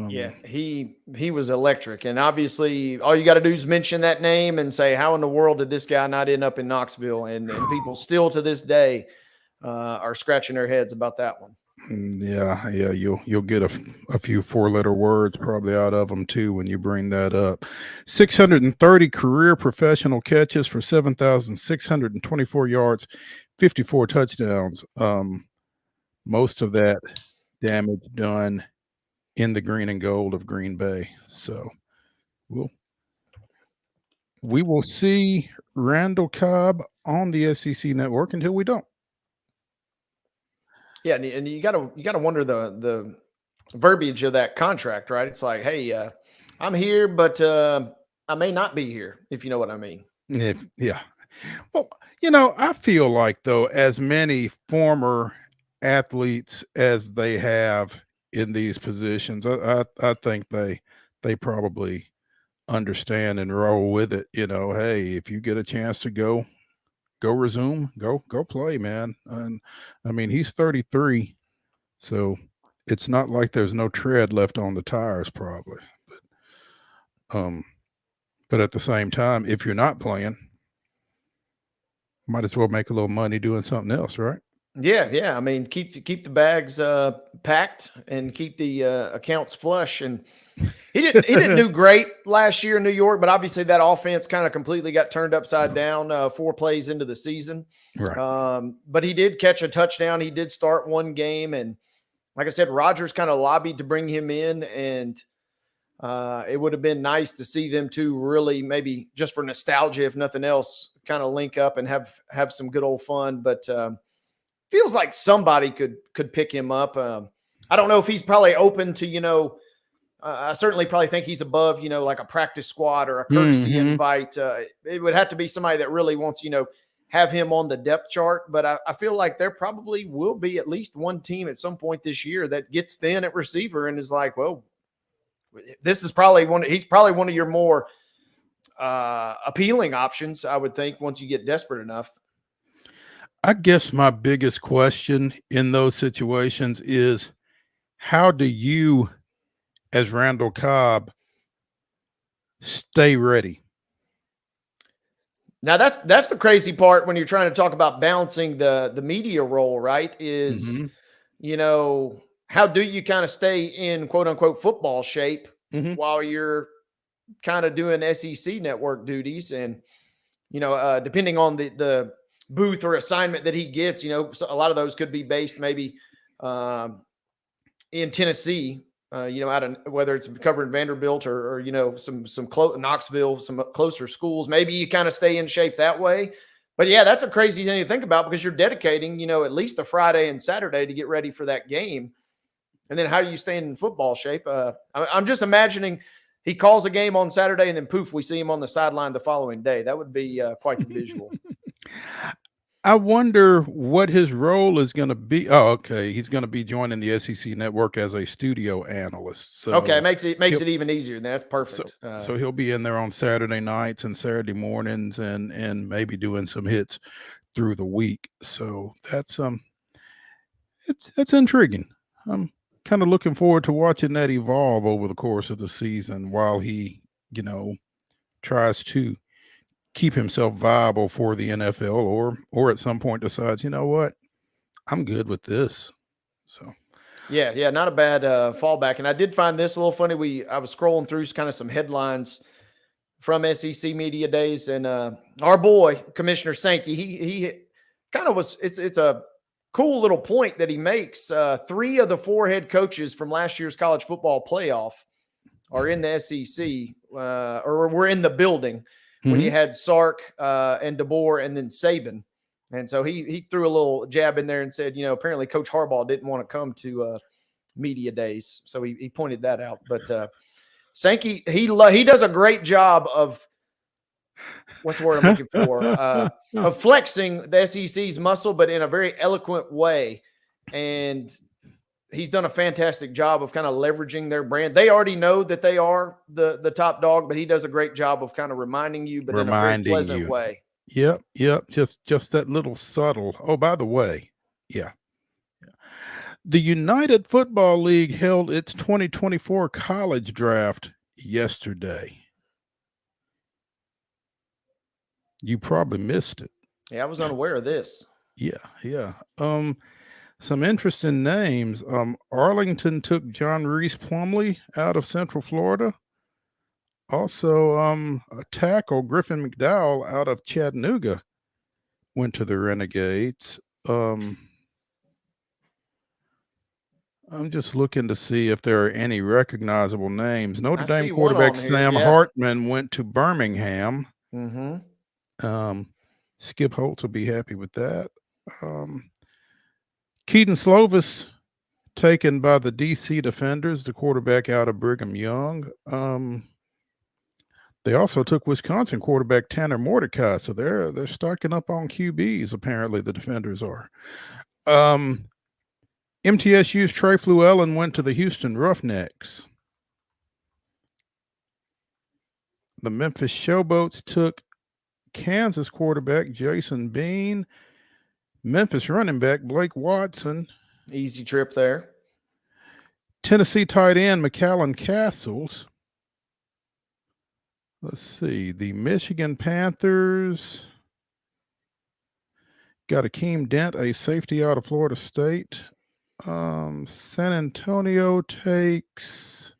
Yeah, he was electric. And obviously all you got to do is mention that name and say, how in the world did this guy not end up in Knoxville? And people still to this day are scratching their heads about that one. Yeah, you'll get a few 4-letter words probably out of them too when you bring that up. 630 career professional catches for 7,624 yards, 54 touchdowns. Most of that damage done in the green and gold of Green Bay. So we will see Randall Cobb on the SEC network until we don't. Yeah, and you gotta wonder the verbiage of that contract, right? It's like, hey, I'm here, but I may not be here, if you know what I mean. Yeah. Well, you know, I feel like, though, as many former athletes as they have in these positions, I think they probably understand and roll with it. You know, hey, if you get a chance to go resume, go play, man. And I mean, he's 33, so it's not like there's no tread left on the tires, probably. But at the same time, if you're not playing, might as well make a little money doing something else, right? Yeah. I mean, keep the bags packed and keep the accounts flush. And he didn't do great last year in New York, but obviously that offense kind of completely got turned upside down 4 plays into the season. Right. But he did catch a touchdown. He did start one game, and like I said, Rodgers kind of lobbied to bring him in, and it would have been nice to see them two really, maybe just for nostalgia, if nothing else, kind of link up and have some good old fun. But feels like somebody could pick him up. I don't know if he's probably open to, I certainly probably think he's above, like a practice squad or a courtesy invite. It would have to be somebody that really wants, have him on the depth chart. But I feel like there probably will be at least one team at some point this year that gets thin at receiver and is like, well, this is probably he's probably one of your more appealing options, I would think, once you get desperate enough. I guess my biggest question in those situations is, how do you, as Randall Cobb, stay ready? Now that's the crazy part when you're trying to talk about balancing the media role, right? Is how do you kind of stay in quote unquote football shape while you're kind of doing SEC network duties? And depending on the booth or assignment that he gets, so a lot of those could be based maybe in Tennessee. Out of whether it's covering Vanderbilt or some Knoxville, some closer schools, maybe you kind of stay in shape that way. But yeah, that's a crazy thing to think about because you're dedicating, at least a Friday and Saturday to get ready for that game. And then how do you stay in football shape? I'm just imagining he calls a game on Saturday and then poof, we see him on the sideline the following day. That would be quite the visual. I wonder what his role is going to be. Oh, okay. He's going to be joining the SEC network as a studio analyst. So okay, makes it even easier. That's perfect. So he'll be in there on Saturday nights and Saturday mornings and maybe doing some hits through the week. So that's it's intriguing. I'm kind of looking forward to watching that evolve over the course of the season while he, tries to keep himself viable for the NFL or at some point decides, you know what, I'm good with this. So yeah, not a bad fallback. And I did find this a little funny. I was scrolling through kind of some headlines from SEC media days, and our boy Commissioner Sankey, he kind of was. It's a cool little point that he makes. 3 of the 4 head coaches from last year's college football playoff are in the SEC, or were in the building when you had Sark and DeBoer and then Saban. And so he threw a little jab in there and said, apparently Coach Harbaugh didn't want to come to media days. So he pointed that out. But Sankey, he does a great job of, what's the word I'm looking for? Of flexing the SEC's muscle, but in a very eloquent way. And he's done a fantastic job of kind of leveraging their brand. They already know that they are the top dog, but he does a great job of kind of reminding you, but in a very pleasant way. Yep. Just that little subtle. Oh, by the way, yeah. The United Football League held its 2024 college draft yesterday. You probably missed it. Yeah, I was unaware of this. Yeah. Some interesting names. Arlington took John Reese Plumlee out of Central Florida. Also, a tackle, Griffin McDowell, out of Chattanooga, went to the Renegades. I'm just looking to see if there are any recognizable names. Notre Dame quarterback Sam Hartman went to Birmingham. Skip Holtz will be happy with that. Keaton Slovis taken by the DC Defenders, the quarterback out of Brigham Young. They also took Wisconsin quarterback Tanner Mordecai, so they're stocking up on QBs. Apparently, the Defenders are. MTSU's Trey Fluellen went to the Houston Roughnecks. The Memphis Showboats took Kansas quarterback Jason Bean. Memphis running back Blake Watson. Easy trip there. Tennessee tight end McAllen Castles. Let's see. The Michigan Panthers Got Akeem Dent, a safety out of Florida State. San Antonio takes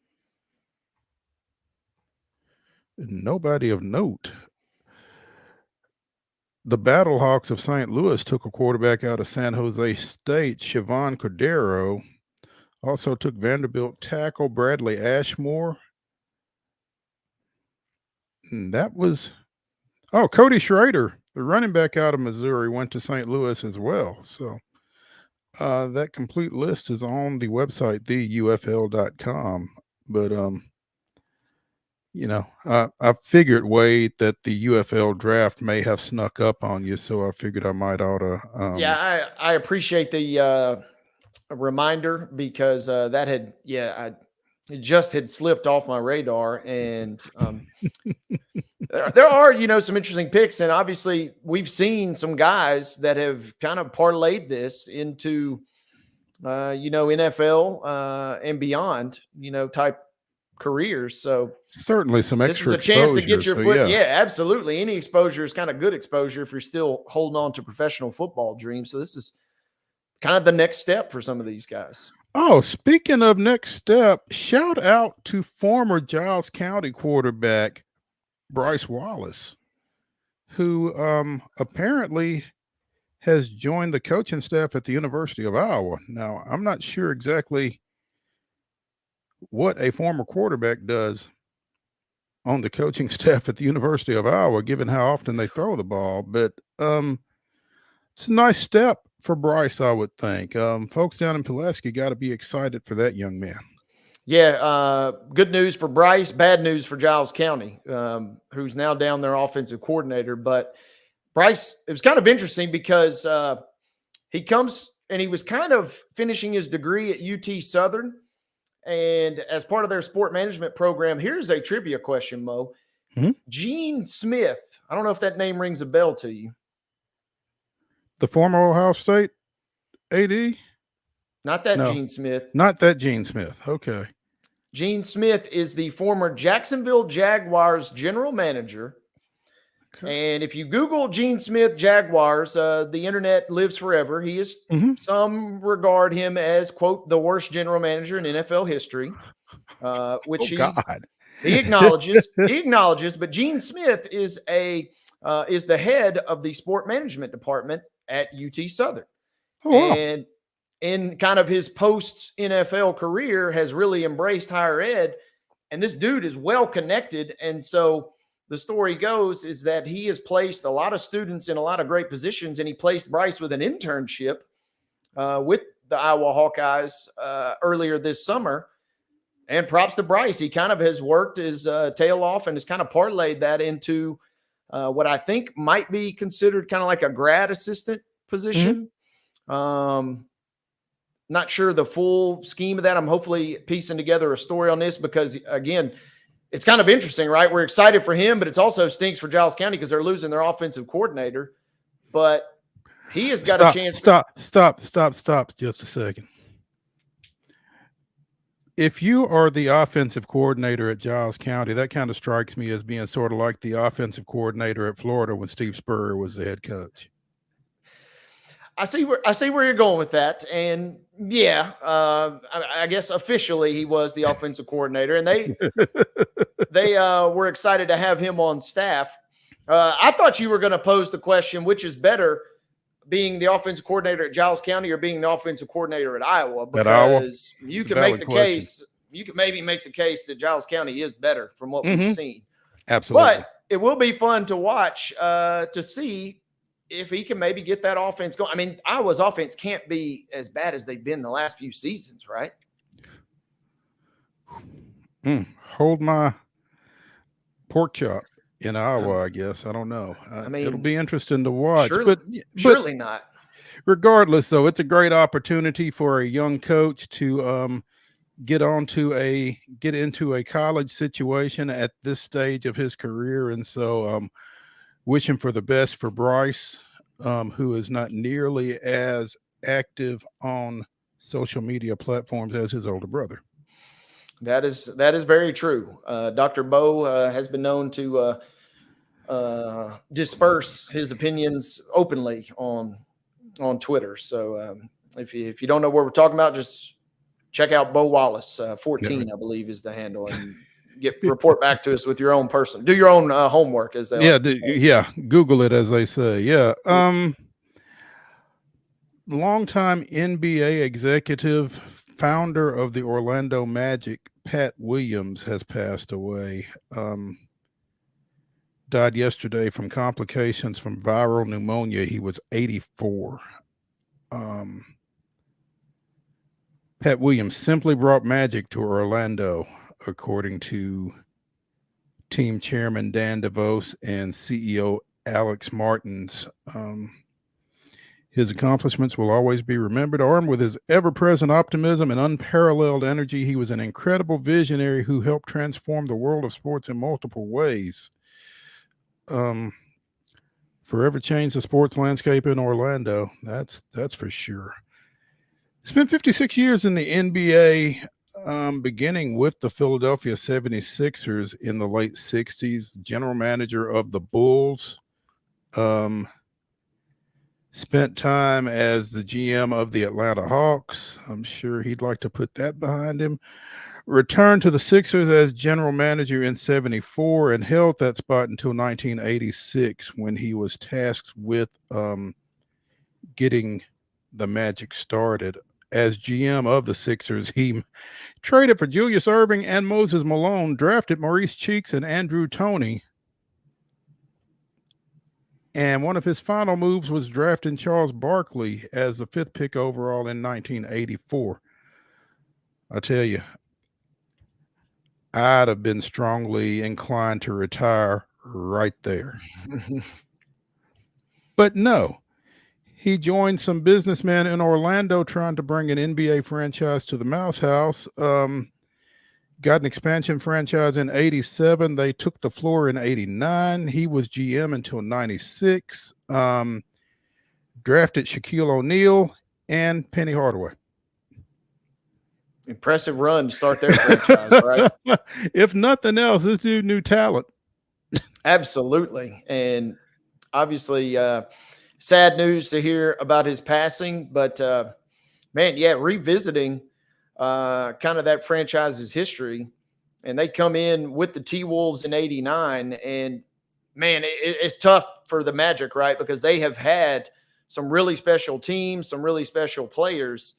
nobody of note. The Battlehawks of St. Louis took a quarterback out of San Jose State, Siobhan Cordero. Also took Vanderbilt tackle Bradley Ashmore. And that was, Cody Schrader, the running back out of Missouri, went to St. Louis as well. So that complete list is on the website, theufl.com. But, I figured, Wade, that the UFL draft may have snuck up on you. So I figured I might ought to. Yeah, I appreciate the reminder because that had, it just had slipped off my radar. And there are, some interesting picks. And obviously we've seen some guys that have kind of parlayed this into, NFL and beyond, type careers. So certainly some extra this is a chance to get exposure, your foot. Yeah, absolutely. Any exposure is kind of good exposure if you're still holding on to professional football dreams. So this is kind of the next step for some of these guys. Oh, speaking of next step, shout out to former Giles County quarterback Bryce Wallace, who apparently has joined the coaching staff at the University of Iowa. Now, I'm not sure exactly what a former quarterback does on the coaching staff at the University of Iowa, given how often they throw the ball, but it's a nice step for Bryce, I would think. Folks down in Pulaski got to be excited for that young man. Yeah, good news for Bryce, bad news for Giles County, who's now down their offensive coordinator. But Bryce, it was kind of interesting because he comes and he was kind of finishing his degree at UT Southern. And as part of their sport management program, here's a trivia question, Mo. Mm-hmm. Gene Smith, I don't know if that name rings a bell to you. The former Ohio State AD? Not that Gene Smith. Not that Gene Smith. Okay. Gene Smith is the former Jacksonville Jaguars general manager. Okay. And if you Google Gene Smith Jaguars, the internet lives forever. He is, some regard him as, quote, the worst general manager in NFL history, which he acknowledges. He acknowledges. But Gene Smith is the head of the sport management department at UT Southern. Oh, wow. And in kind of his post-NFL career has really embraced higher ed. And this dude is well connected. And so the story goes is that he has placed a lot of students in a lot of great positions, and he placed Bryce with an internship with the Iowa Hawkeyes earlier this summer. And props to Bryce. He kind of has worked his tail off and has kind of parlayed that into what I think might be considered kind of like a grad assistant position. Not sure the full scheme of that. I'm hopefully piecing together a story on this because, again, it's kind of interesting, right? We're excited for him, but it also stinks for Giles County because they're losing their offensive coordinator. But he has got a chance. Stop just a second. If you are the offensive coordinator at Giles County, that kind of strikes me as being sort of like the offensive coordinator at Florida when Steve Spurrier was the head coach. I see where you're going with that. And yeah, I guess officially he was the offensive coordinator, and they were excited to have him on staff. I thought you were going to pose the question, which is better, being the offensive coordinator at Giles County or being the offensive coordinator at Iowa? Because you can make the case, you can maybe make the case that Giles County is better from what we've seen. Absolutely. But it will be fun to watch to see if he can maybe get that offense going. I mean, Iowa's offense can't be as bad as they've been the last few seasons, right? Hold my pork chop in Iowa, I guess. I don't know. I mean, it'll be interesting to watch. Surely not. Regardless, though, it's a great opportunity for a young coach to get into a college situation at this stage of his career. And so wish him for the best for Bryce, who is not nearly as active on social media platforms as his older brother. That is very true. Dr. Bo has been known to disperse his opinions openly on on Twitter. So if you don't know what we're talking about, just check out Bo Wallace 14, I believe is the handle, and report back to us with your own person. Do your own homework, as they Google it, as they say. Longtime NBA executive, founder of the Orlando Magic, Pat Williams, has passed away. Died yesterday from complications from viral pneumonia. He was 84. Pat Williams simply brought magic to Orlando, according to team chairman Dan DeVos and CEO Alex Martins. His accomplishments will always be remembered. Armed with his ever-present optimism and unparalleled energy, he was an incredible visionary who helped transform the world of sports in multiple ways. Forever changed the sports landscape in Orlando. That's for sure. Spent 56 years in the NBA, beginning with the Philadelphia 76ers in the late 60s, general manager of the Bulls. Spent time as the GM of the Atlanta Hawks. I'm sure he'd like to put that behind him. Returned to the Sixers as general manager in 74 and held that spot until 1986, when he was tasked with getting the Magic started. As GM of the Sixers, he traded for Julius Erving and Moses Malone, drafted Maurice Cheeks and Andrew Toney. And one of his final moves was drafting Charles Barkley as the 5th pick overall in 1984. I tell you, I'd have been strongly inclined to retire right there. But no, he joined some businessmen in Orlando trying to bring an NBA franchise to the Mouse House. Got an expansion franchise in 87. They took the floor in 89. He was GM until 96. Drafted Shaquille O'Neal and Penny Hardaway. Impressive run to start their franchise, right? If nothing else, this dude knew talent. Absolutely. And obviously, sad news to hear about his passing. But, revisiting kind of that franchise's history, and they come in with the T-Wolves in 89, and man, it's tough for the Magic, right? Because they have had some really special teams, some really special players,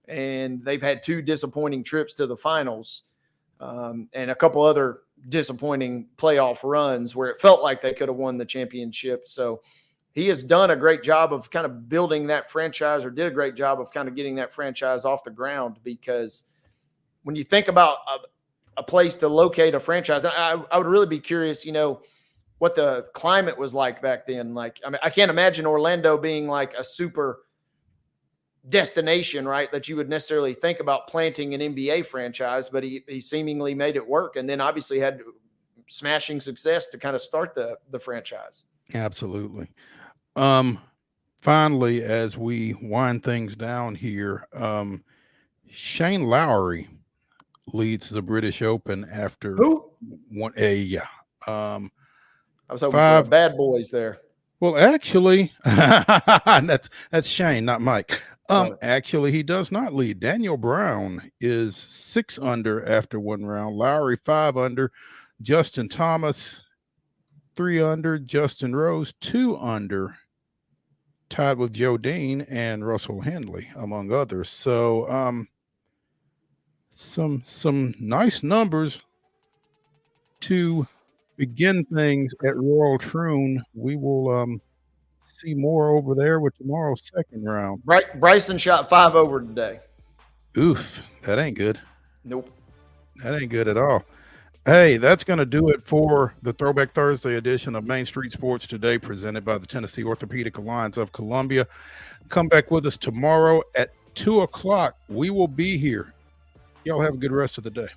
and they've had 2 disappointing trips to the finals, and a couple other disappointing playoff runs where it felt like they could have won the championship. So he has done a great job of kind of building that franchise, or did a great job of kind of getting that franchise off the ground, because when you think about a place to locate a franchise, I would really be curious, what the climate was like back then. Like, I mean, I can't imagine Orlando being like a super destination, right, that you would necessarily think about planting an NBA franchise, but he seemingly made it work, and then obviously had smashing success to kind of start the franchise. Absolutely. Finally, as we wind things down here, Shane Lowry leads the British Open after one. I was hoping for bad boys there. Well, actually, that's Shane, not Mike. Actually, he does not lead. Daniel Brown is 6 under after one round. Lowry 5 under. Justin Thomas 3 under. Justin Rose 2 under. Tied with Joe Dean and Russell Henley, among others. So some nice numbers to begin things at Royal Troon. We will see more over there with tomorrow's second round. Bryson shot 5 over today. Oof, that ain't good. Nope. That ain't good at all. Hey, that's going to do it for the Throwback Thursday edition of Main Street Sports Today, presented by the Tennessee Orthopedic Alliance of Columbia. Come back with us tomorrow at 2 o'clock. We will be here. Y'all have a good rest of the day.